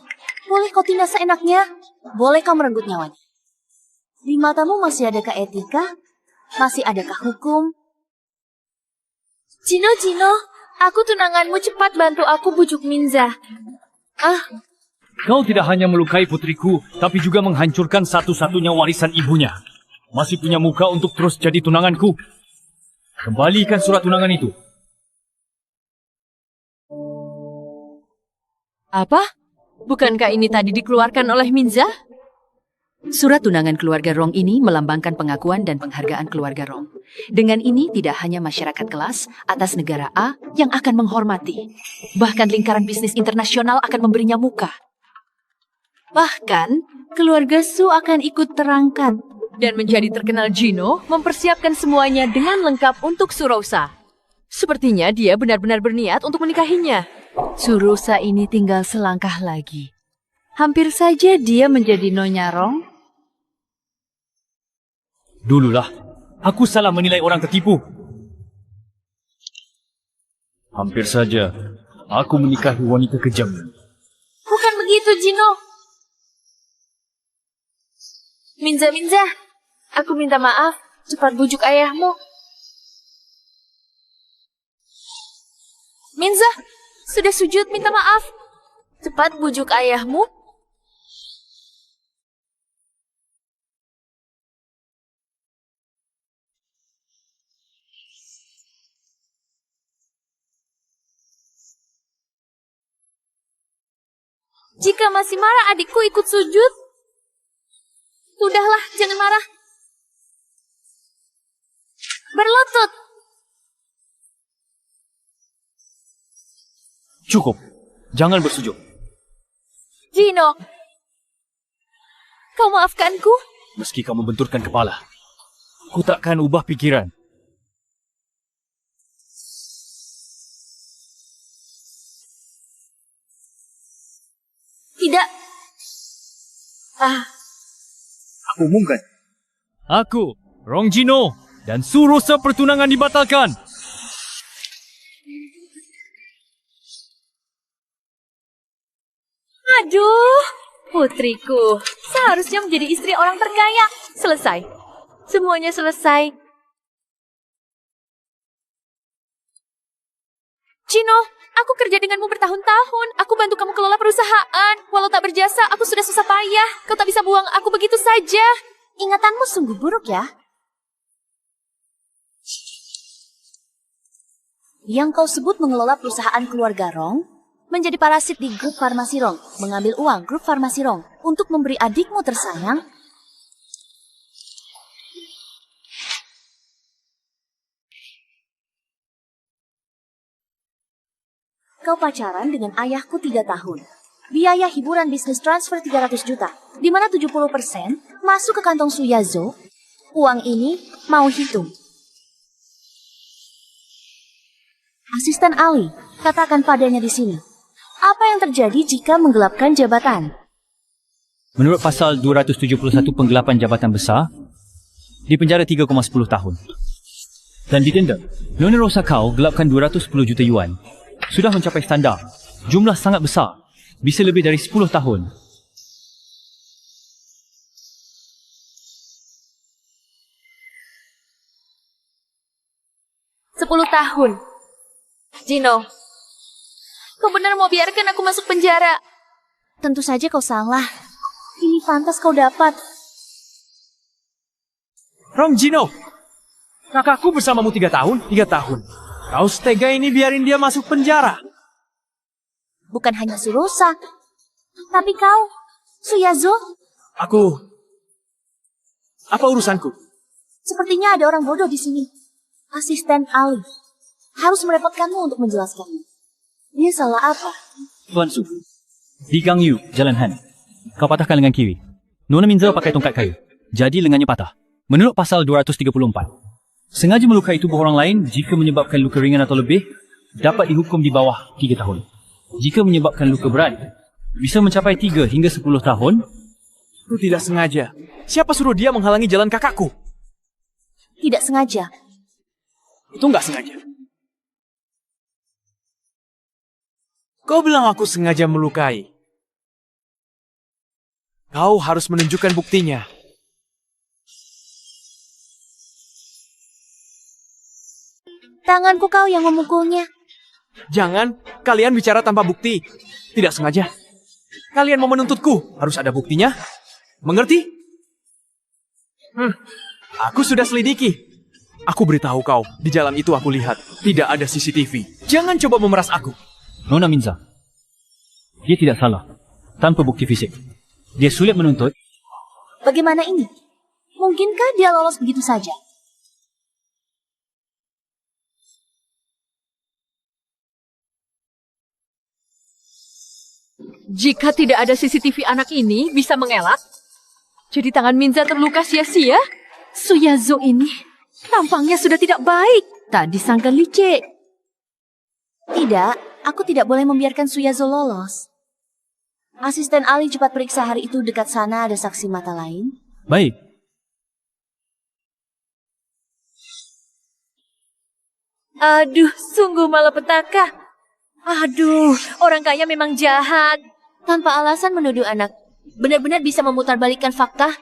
Boleh kau tindak seenaknya? Boleh kau merenggut nyawanya? Di matamu masih adakah etika? Masih adakah hukum? Jino, aku tunanganmu, cepat bantu aku bujuk Minza. Kau tidak hanya melukai putriku, tapi juga menghancurkan satu-satunya warisan ibunya. Masih punya muka untuk terus jadi tunanganku. Kembalikan surat tunangan itu. Apa? Bukankah ini tadi dikeluarkan oleh Minza? Surat tunangan keluarga Rong ini melambangkan pengakuan dan penghargaan keluarga Rong. Dengan ini tidak hanya masyarakat kelas atas negara A yang akan menghormati. Bahkan lingkaran bisnis internasional akan memberinya muka. Bahkan keluarga Su akan ikut terangkat. Dan menjadi terkenal Jino mempersiapkan semuanya dengan lengkap untuk Surosa. Sepertinya dia benar-benar berniat untuk menikahinya. Surosa ini tinggal selangkah lagi. Hampir saja dia menjadi Nyonya Rong. Dululah, aku salah menilai orang tertipu. Hampir saja aku menikahi wanita kejam. Bukan begitu, Jino. Minza, aku minta maaf. Cepat bujuk ayahmu. Minza, sudah sujud minta maaf. Cepat bujuk ayahmu. Jika masih marah adikku ikut sujud. Sudahlah, jangan marah. Berlutut. Cukup, jangan bersujud. Jino, kau maafkanku? Meski kamu benturkan kepala, ku takkan ubah pikiran. Tidak. Aku umumkan. Aku, Rong Jino, dan Surosa pertunangan dibatalkan. Aduh, putriku. Seharusnya menjadi istri orang terkaya. Selesai. Semuanya selesai. Jino, aku kerja denganmu bertahun-tahun. Aku bantu kamu kelola perusahaan. Walau tak berjasa, aku sudah susah payah. Kau tak bisa buang aku begitu saja. Ingatanmu sungguh buruk ya. Yang kau sebut mengelola perusahaan keluarga Rong, menjadi parasit di grup farmasi Rong, mengambil uang grup farmasi Rong untuk memberi adikmu tersayang. Kau pacaran dengan ayahku 3 tahun. Biaya hiburan bisnis transfer 300 juta, di mana 70% masuk ke kantong Suyazo. Uang ini mau hitung. Asisten Ali, katakan padanya di sini. Apa yang terjadi jika menggelapkan jabatan? Menurut pasal 271 penggelapan jabatan besar, dipenjara 3,10 tahun. Dan didenda. Nona Rosa kau gelapkan 210 juta yuan. Sudah mencapai standar. Jumlah sangat besar. Bisa lebih dari 10 tahun. Tahun. Jino, kau benar mau biarkan aku masuk penjara? Tentu saja kau salah. Ini pantas kau dapat. Rong Jino, kakakku bersamamu 3 tahun? 3 tahun. Kau setega ini biarin dia masuk penjara. Bukan hanya Surosa, tapi kau, Suyazo. Apa urusanku? Sepertinya ada orang bodoh di sini. Asisten Ali. Harus merepotkanmu untuk menjelaskannya. Dia salah apa? Tuan Su, di Gang Yu, Jalan Han. Kau patahkan lengan kiri. Nona Minza pakai tongkat kayu. Jadi lengannya patah. Menurut pasal 234. Sengaja melukai tubuh orang lain jika menyebabkan luka ringan atau lebih, dapat dihukum di bawah 3 tahun. Jika menyebabkan luka berat, bisa mencapai 3 hingga 10 tahun Itu tidak sengaja. Siapa suruh dia menghalangi jalan kakakku? Tidak sengaja. Itu nggak sengaja. Kau bilang aku sengaja melukai. Kau harus menunjukkan buktinya. Tanganku kau yang memukulnya. Jangan, kalian bicara tanpa bukti. Tidak sengaja. Kalian mau menuntutku, harus ada buktinya. Mengerti? Aku sudah selidiki. Aku beritahu kau, di jalan itu aku lihat, tidak ada CCTV. Jangan coba memeras aku. Nona Minza, dia tidak salah. Tanpa bukti fisik. Dia sulit menuntut. Bagaimana ini? Mungkinkah dia lolos begitu saja? Jika tidak ada CCTV anak ini bisa mengelak, jadi tangan Minza terluka sia-sia. Suyazo ini tampangnya sudah tidak baik. Tak disangka licik. Tidak, aku tidak boleh membiarkan Suyazo lolos. Asisten Ali cepat periksa hari itu dekat sana ada saksi mata lain. Baik. Aduh, sungguh malapetaka. Aduh, orang kaya memang jahat. Tanpa alasan menuduh anak. Benar-benar bisa memutarbalikkan fakta.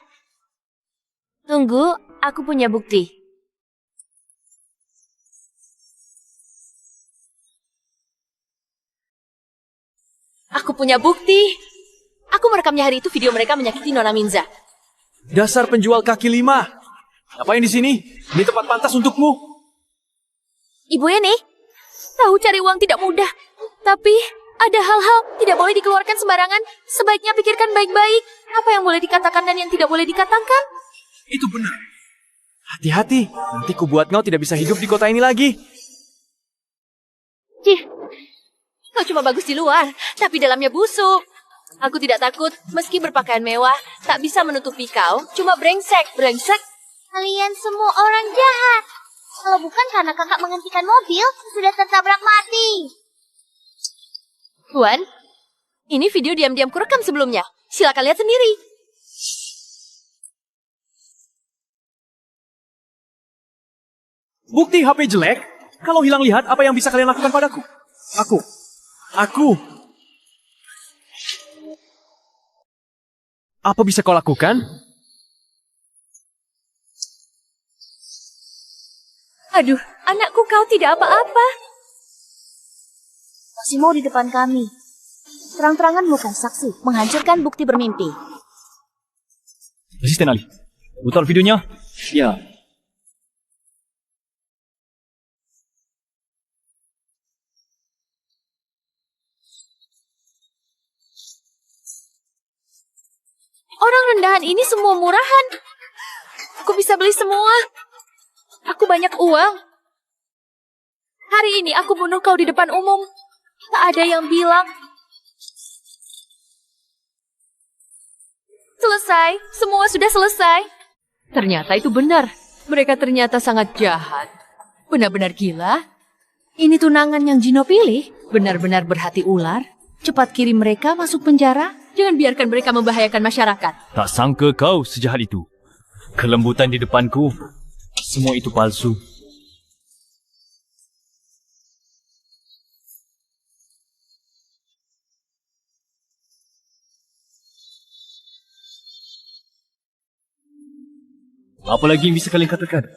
Tunggu, aku punya bukti. Aku punya bukti. Aku merekamnya hari itu video mereka menyakiti Nona Minza. Dasar penjual kaki lima. Ngapain di sini? Ini tempat pantas untukmu. Ibu Eni, tahu cari uang tidak mudah. Tapi ada hal-hal tidak boleh dikeluarkan sembarangan. Sebaiknya pikirkan baik-baik. Apa yang boleh dikatakan dan yang tidak boleh dikatakan. Itu benar. Hati-hati, nanti ku buat kau tidak bisa hidup di kota ini lagi. Cih, kau cuma bagus di luar, tapi dalamnya busuk. Aku tidak takut, meski berpakaian mewah, tak bisa menutupi kau. Cuma brengsek. Kalian semua orang jahat. Kalau bukan karena kakak menghentikan mobil, sudah tertabrak mati. Tuan, ini video diam-diam kurekam sebelumnya. Silakan lihat sendiri. Bukti HP jelek? Kalau hilang lihat, apa yang bisa kalian lakukan padaku? Aku. Apa bisa kau lakukan? Aduh, anakku kau tidak apa-apa. Masih mau di depan kami. Terang-terangan bukan saksi, menghancurkan bukti bermimpi. Asisten Ali, putar videonya. Ya. Orang rendahan ini semua murahan. Aku bisa beli semua. Aku banyak uang. Hari ini aku bunuh kau di depan umum. Tak ada yang bilang. Selesai, semua sudah selesai. Ternyata itu benar. Mereka ternyata sangat jahat. Benar-benar gila. Ini tunangan yang Gino pilih. Benar-benar berhati ular. Cepat kirim mereka masuk penjara. Jangan biarkan mereka membahayakan masyarakat. Tak sangka kau sejahat itu. Kelembutan di depanku. Semua itu palsu. Apa lagi yang bisa kalian katakan?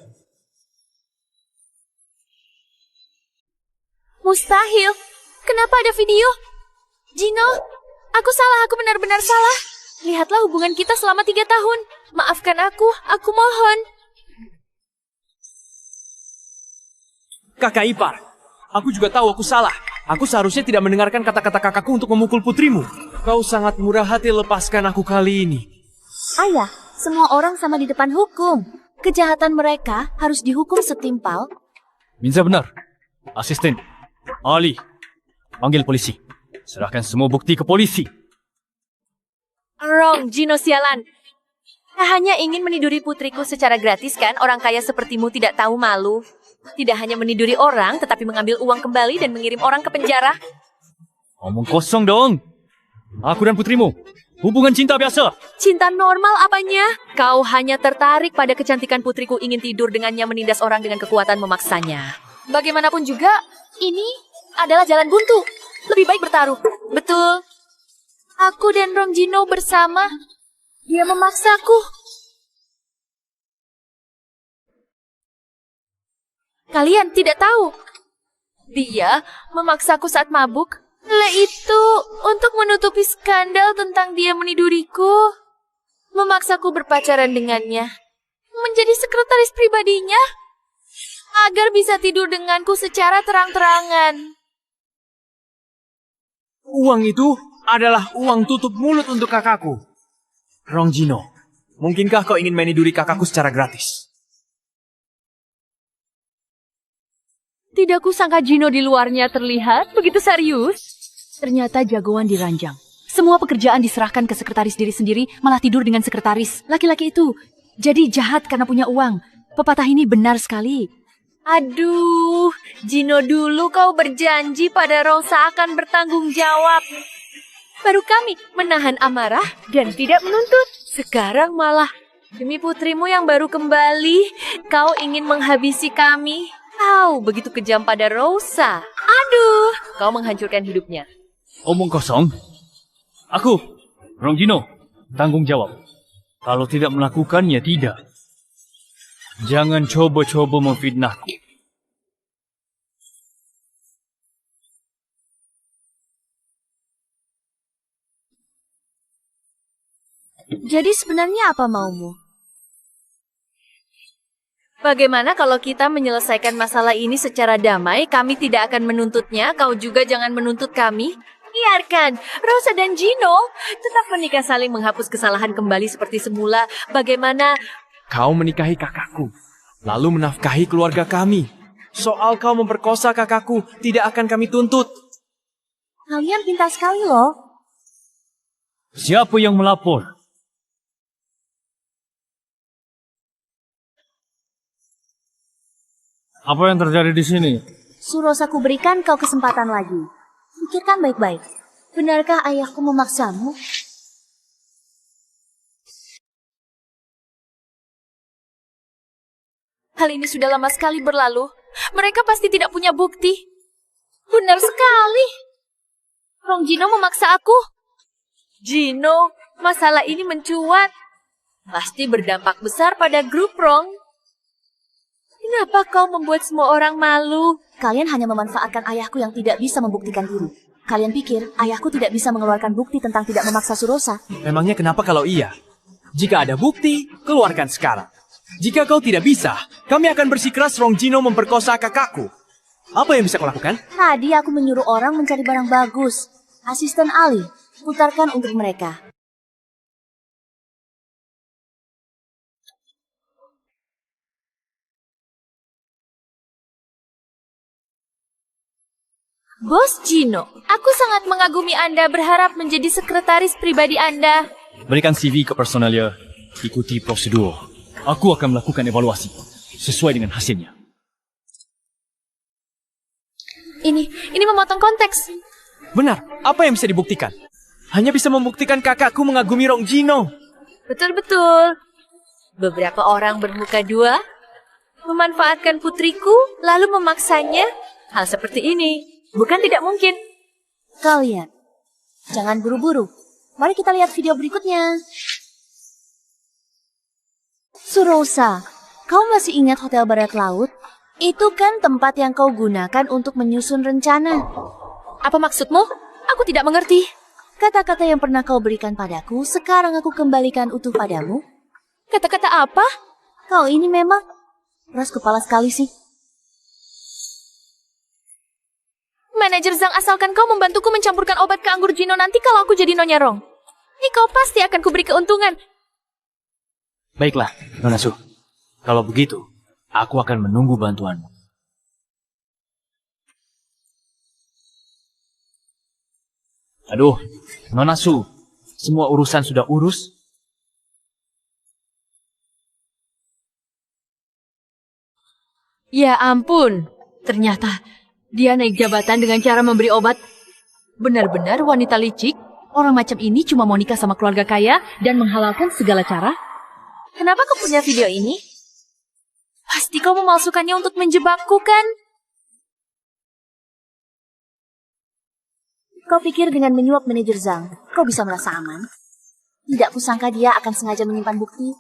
Mustahil. Kenapa ada video? Gino, aku salah, aku benar-benar salah. Lihatlah hubungan kita selama 3 tahun. Maafkan aku mohon. Kakak ipar, aku juga tahu aku salah. Aku seharusnya tidak mendengarkan kata-kata kakakku untuk memukul putrimu. Kau sangat murah hati lepaskan aku kali ini. Ayah, semua orang sama di depan hukum. Kejahatan mereka harus dihukum setimpal. Minza benar. Asisten Ali, panggil polisi. Serahkan semua bukti ke polisi. Wrong, Gino sialan. Hanya ingin meniduri putriku secara gratis kan? Orang kaya sepertimu tidak tahu malu. Tidak hanya meniduri orang, tetapi mengambil uang kembali dan mengirim orang ke penjara. Omong kosong dong. Aku dan putrimu Hubungan cinta biasa. Cinta normal apanya? Kau hanya tertarik pada kecantikan putriku, ingin tidur dengannya, menindas orang dengan kekuatan memaksanya. Bagaimanapun juga, ini adalah jalan buntu. Lebih baik bertaruh. Betul. Aku dan Rong Jino bersama. Dia memaksaku. Kalian tidak tahu. Dia memaksaku saat mabuk. Itu untuk menutupi skandal tentang dia meniduriku. Memaksaku berpacaran dengannya. Menjadi sekretaris pribadinya. Agar bisa tidur denganku secara terang-terangan. Uang itu adalah uang tutup mulut untuk kakakku. Rong Jino, mungkinkah kau ingin meniduri kakakku secara gratis? Tidak kusangka Jino di luarnya terlihat begitu serius. Ternyata jagoan di ranjang. Semua pekerjaan diserahkan ke sekretaris diri sendiri, malah tidur dengan sekretaris. Laki-laki itu jadi jahat karena punya uang. Pepatah ini benar sekali. Aduh, Jino, dulu kau berjanji pada Rosa akan bertanggung jawab. Baru kami menahan amarah dan tidak menuntut. Sekarang malah demi putrimu yang baru kembali, kau ingin menghabisi kami. Kau begitu kejam pada Rosa. Aduh, kau menghancurkan hidupnya. Omong kosong. Aku, Rong Jino, tanggung jawab. Kalau tidak melakukannya, tidak. Jangan coba-coba memfitnahku. Jadi sebenarnya apa maumu? Bagaimana kalau kita menyelesaikan masalah ini secara damai? Kami tidak akan menuntutnya, kau juga jangan menuntut kami. Biarkan Rosa dan Jino tetap menikah, saling menghapus kesalahan kembali seperti semula. Bagaimana? Kau menikahi kakakku, lalu menafkahi keluarga kami. Soal kau memperkosa kakakku, tidak akan kami tuntut. Kalian pintar sekali loh. Siapa yang melapor? Apa yang terjadi di sini? Surosaku berikan kau kesempatan lagi. Pikirkan baik-baik. Benarkah ayahku memaksamu? Hal ini sudah lama sekali berlalu. Mereka pasti tidak punya bukti. Benar sekali. Rong Jino memaksa aku. Jino, masalah ini mencuat. Pasti berdampak besar pada grup Rong. Kenapa kau membuat semua orang malu? Kalian hanya memanfaatkan ayahku yang tidak bisa membuktikan diri. Kalian pikir ayahku tidak bisa mengeluarkan bukti tentang tidak memaksa Surosa? Memangnya kenapa kalau iya? Jika ada bukti, keluarkan sekarang. Jika kau tidak bisa, kami akan bersikeras Rong Jino memperkosa kakakku. Apa yang bisa kau lakukan? Tadi aku menyuruh orang mencari barang bagus. Asisten Ali, putarkan untuk mereka. Bos Jino, aku sangat mengagumi Anda, berharap menjadi sekretaris pribadi Anda. Berikan CV ke personalnya. Ikuti prosedur. Aku akan melakukan evaluasi sesuai dengan hasilnya. Ini memotong konteks. Benar, apa yang bisa dibuktikan? Hanya bisa membuktikan kakakku mengagumi Rong Jino. Betul-betul. Beberapa orang bermuka dua memanfaatkan putriku lalu memaksanya. Hal seperti ini bukan tidak mungkin. Kalian, jangan buru-buru. Mari kita lihat video berikutnya. Surosa, kau masih ingat Hotel Barat Laut? Itu kan tempat yang kau gunakan untuk menyusun rencana. Apa maksudmu? Aku tidak mengerti. Kata-kata yang pernah kau berikan padaku, sekarang aku kembalikan utuh padamu. Kata-kata apa? Kau ini memang keras kepala sekali sih. Manajer Zhang, asalkan kau membantuku mencampurkan obat ke anggur Jino nanti kalau aku jadi Nyonya Rong. Ini kau pasti akan kuberi keuntungan. Baiklah, Nona Su. Kalau begitu, aku akan menunggu bantuanmu. Aduh, Nona Su. Semua urusan sudah urus. Ya ampun, ternyata dia naik jabatan dengan cara memberi obat. Benar-benar wanita licik. Orang macam ini cuma mau nikah sama keluarga kaya dan menghalalkan segala cara. Kenapa kau punya video ini? Pasti kau memalsukannya untuk menjebakku, kan? Kau pikir dengan menyuap manajer Zhang, kau bisa merasa aman? Tidak kusangka dia akan sengaja menyimpan bukti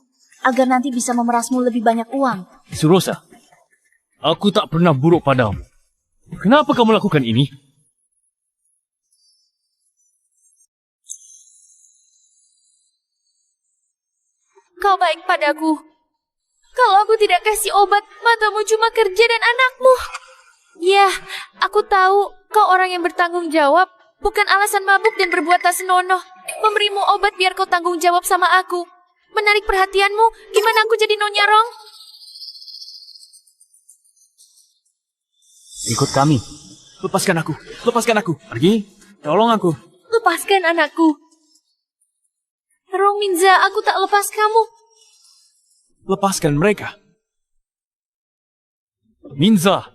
agar nanti bisa memerasmu lebih banyak uang. Surosa, aku tak pernah buruk padamu. Kenapa kamu lakukan ini? Kau baik padaku. Kalau aku tidak kasih obat, matamu cuma kerja dan anakmu. Ya, aku tahu kau orang yang bertanggung jawab. Bukan alasan mabuk dan berbuat tak senonoh. Memberimu obat biar kau tanggung jawab sama aku. Menarik perhatianmu, gimana aku jadi Nyonya Rong? Ikut kami. Lepaskan aku. Lepaskan aku. Pergi. Tolong aku. Lepaskan anakku. Rong Minza, aku tak lepas kamu. Lepaskan mereka. Minza,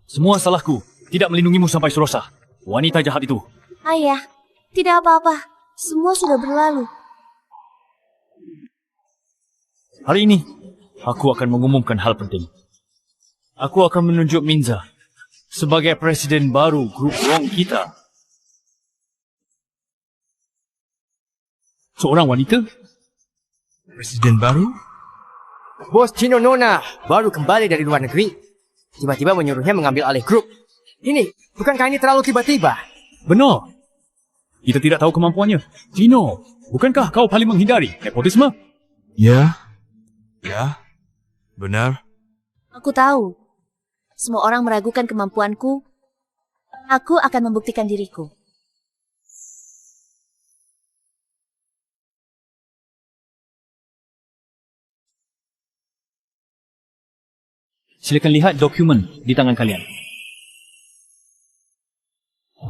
semua salahku. Tidak melindungimu sampai Surosa. Wanita jahat itu. Ayah, tidak apa-apa. Semua sudah berlalu. Hari ini, aku akan mengumumkan hal penting. Aku akan menunjuk Minza sebagai presiden baru grup Rong kita. Seorang wanita? Presiden baru? Bos Chino Nona baru kembali dari luar negeri. Tiba-tiba menyuruhnya mengambil alih grup. Ini, bukankah ini terlalu tiba-tiba? Benar. Kita tidak tahu kemampuannya. Gino, bukankah kau paling menghindari nepotisme? Ya, benar. Aku tahu. Semua orang meragukan kemampuanku. Aku akan membuktikan diriku. Silakan lihat dokumen di tangan kalian.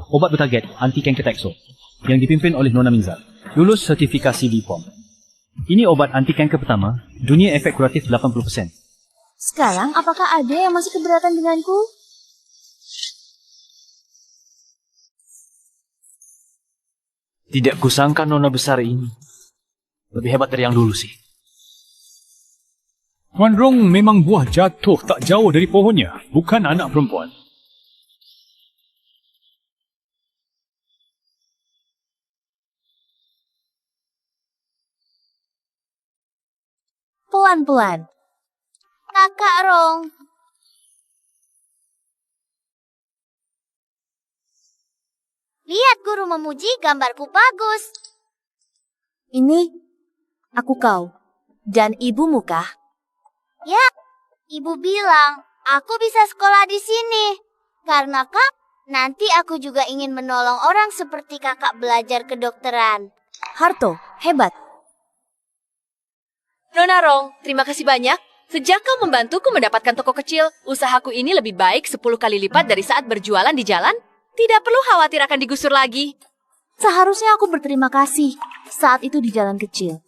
Obat bertarget anti-kanker Texo yang dipimpin oleh Nona Minza. Lulus sertifikasi BPOM. Ini obat anti-kanker pertama, dunia efek kuratif 80%. Sekarang, apakah ada yang masih keberatan denganku? Tidak kusangka Nona besar ini lebih hebat dari yang dulu sih. Tuan Rong memang buah jatuh tak jauh dari pohonnya, bukan anak perempuan. Pelan-pelan. Kakak Rong. Lihat guru memuji gambarku bagus. Ini, aku kau. Dan ibumu kah? Ya, ibu bilang aku bisa sekolah di sini. Karena kak, nanti aku juga ingin menolong orang seperti kakak belajar kedokteran. Harto, hebat. Nona Rong, terima kasih banyak. Sejak kau membantuku mendapatkan toko kecil, usahaku ini lebih baik 10 kali lipat dari saat berjualan di jalan. Tidak perlu khawatir akan digusur lagi. Seharusnya aku berterima kasih saat itu di jalan kecil.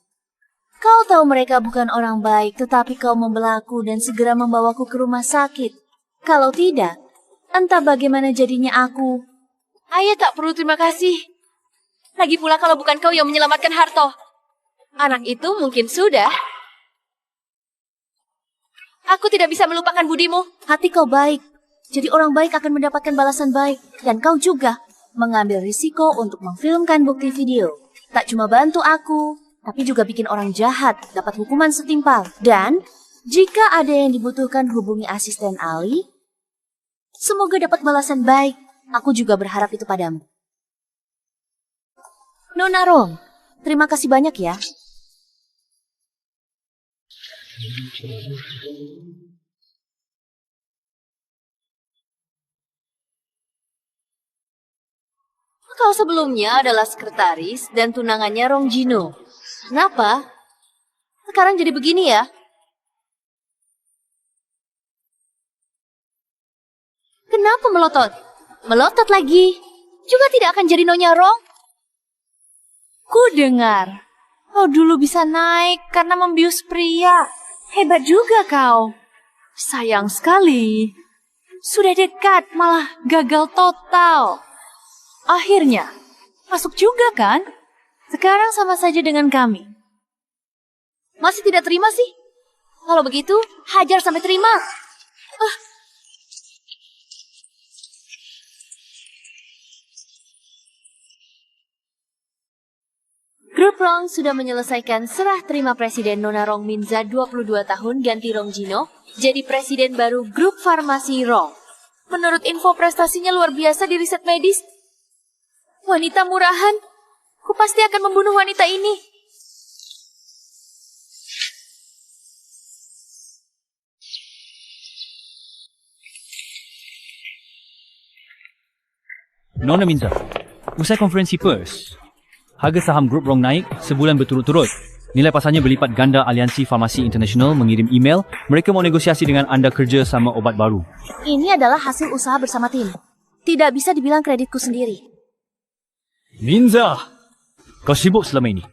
Kau tahu mereka bukan orang baik, tetapi kau membelaku dan segera membawaku ke rumah sakit. Kalau tidak, entah bagaimana jadinya aku. Ayah tak perlu terima kasih. Lagi pula kalau bukan kau yang menyelamatkan Harto. Anak itu mungkin sudah. Aku tidak bisa melupakan budimu. Hati kau baik, jadi orang baik akan mendapatkan balasan baik. Dan kau juga mengambil risiko untuk memfilmkan bukti video. Tak cuma bantu aku, tapi juga bikin orang jahat dapat hukuman setimpal. Dan jika ada yang dibutuhkan hubungi asisten Ali. Semoga dapat balasan baik. Aku juga berharap itu padamu. Nona Rong, terima kasih banyak ya. Kau sebelumnya adalah sekretaris dan tunangannya Rong Jino. Kenapa? Sekarang jadi begini ya? Kenapa melotot? Melotot lagi. Juga tidak akan jadi Nyonya Rong. Ku dengar, kau dulu bisa naik karena membius pria. Hebat juga kau. Sayang sekali. Sudah dekat malah gagal total. Akhirnya, Masuk juga kan? Sekarang sama saja dengan kami. Masih tidak terima sih? Kalau begitu, hajar sampai terima. Grup Rong sudah menyelesaikan serah terima Presiden Nona Rong Minza 22 tahun ganti Rong Jino jadi presiden baru grup farmasi Rong. Menurut info prestasinya luar biasa di riset medis. Wanita murahan. Ku pasti akan membunuh wanita ini. Nona Minza, usai konferensi pers, harga saham grup Rong naik sebulan berturut-turut. Nilai pasarnya berlipat ganda. Aliansi Farmasi Internasional mengirim email. Mereka mau negosiasi dengan anda kerja sama obat baru. Ini adalah hasil usaha bersama tim. Tidak bisa dibilang kreditku sendiri. Minza, kau sibuk selama ini.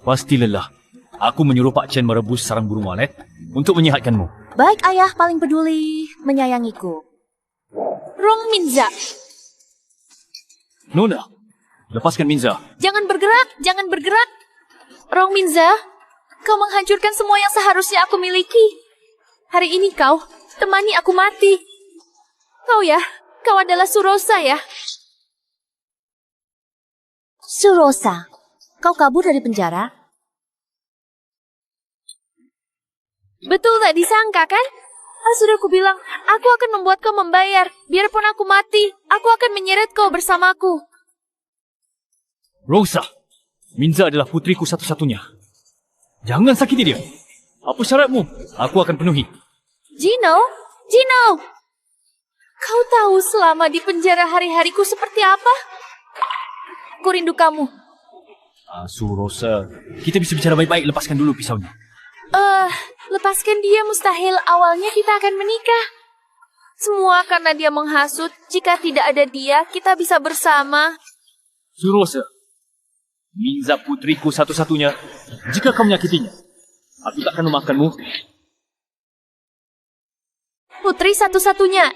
Pasti lelah. Aku menyuruh Pak Chen merebus sarang burung walet untuk menyihatkanmu. Baik, ayah paling peduli menyayangiku. Rong Minza, Nona, lepaskan Minza. jangan bergerak, jangan bergerak. Rong Minza, kau menghancurkan semua yang seharusnya aku miliki. Hari ini kau temani aku mati. Kau adalah Surosa ya? Surosa, kau kabur dari penjara? Betul tak disangka kan? Sudah kubilang, aku akan membuat kau membayar. Biarpun aku mati, aku akan menyeret kau bersamaku. Rosa, Minza adalah putriku satu-satunya. Jangan sakiti dia. Apa syaratmu? Aku akan penuhi. Gino, kau tahu selama di penjara hari-hariku seperti apa? Aku rindu kamu. Rosa, kita bisa bicara baik-baik. Lepaskan dulu pisaunya. Lepaskan dia mustahil. Awalnya kita akan menikah. Semua karena dia menghasut. Jika tidak ada dia, kita bisa bersama. Rosa, Minza putriku satu-satunya. Jika kau menyakitinya, aku tak akan memakanmu. Putri satu-satunya.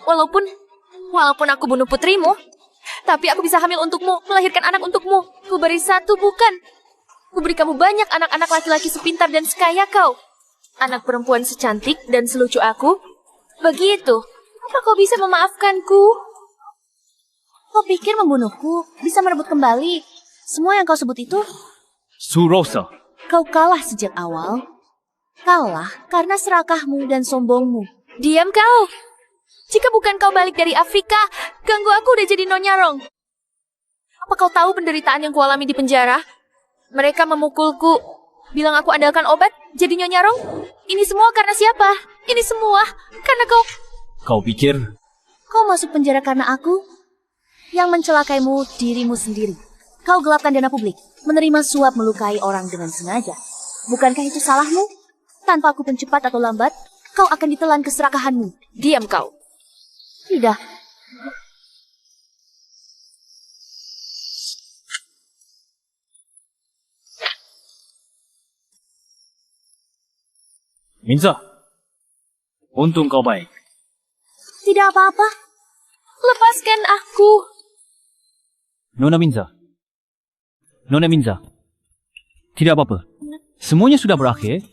Walaupun aku bunuh putrimu, tapi aku bisa hamil untukmu, melahirkan anak untukmu. Ku beri satu, bukan. Ku beri kamu banyak anak-anak laki-laki sepintar dan sekaya kau. Anak perempuan secantik dan selucu aku. Begitu. Apa kau bisa memaafkanku? Kau pikir membunuhku bisa merebut kembali semua yang kau sebut itu? Rosa, Kau kalah sejak awal. Kalah karena serakahmu dan sombongmu. Diam kau. Jika bukan kau balik dari Afrika, ganggu aku udah jadi Nyonya Rong. Apa kau tahu penderitaan yang kualami di penjara? Mereka memukulku, bilang aku andalkan obat, jadi Nyonya Rong. Ini semua karena siapa? Ini semua karena kau. kau pikir Kau masuk penjara karena aku? Yang mencelakaimu dirimu sendiri. Kau gelapkan dana publik, menerima suap melukai orang dengan sengaja. Bukankah itu salahmu? Tanpa aku pun cepat atau lambat, kau akan ditelan keserakahanmu. Diam kau. Tidak. Minza, untung kau baik. Tidak apa-apa. Lepaskan aku. Nona Minza, tidak apa-apa. Semuanya sudah berakhir.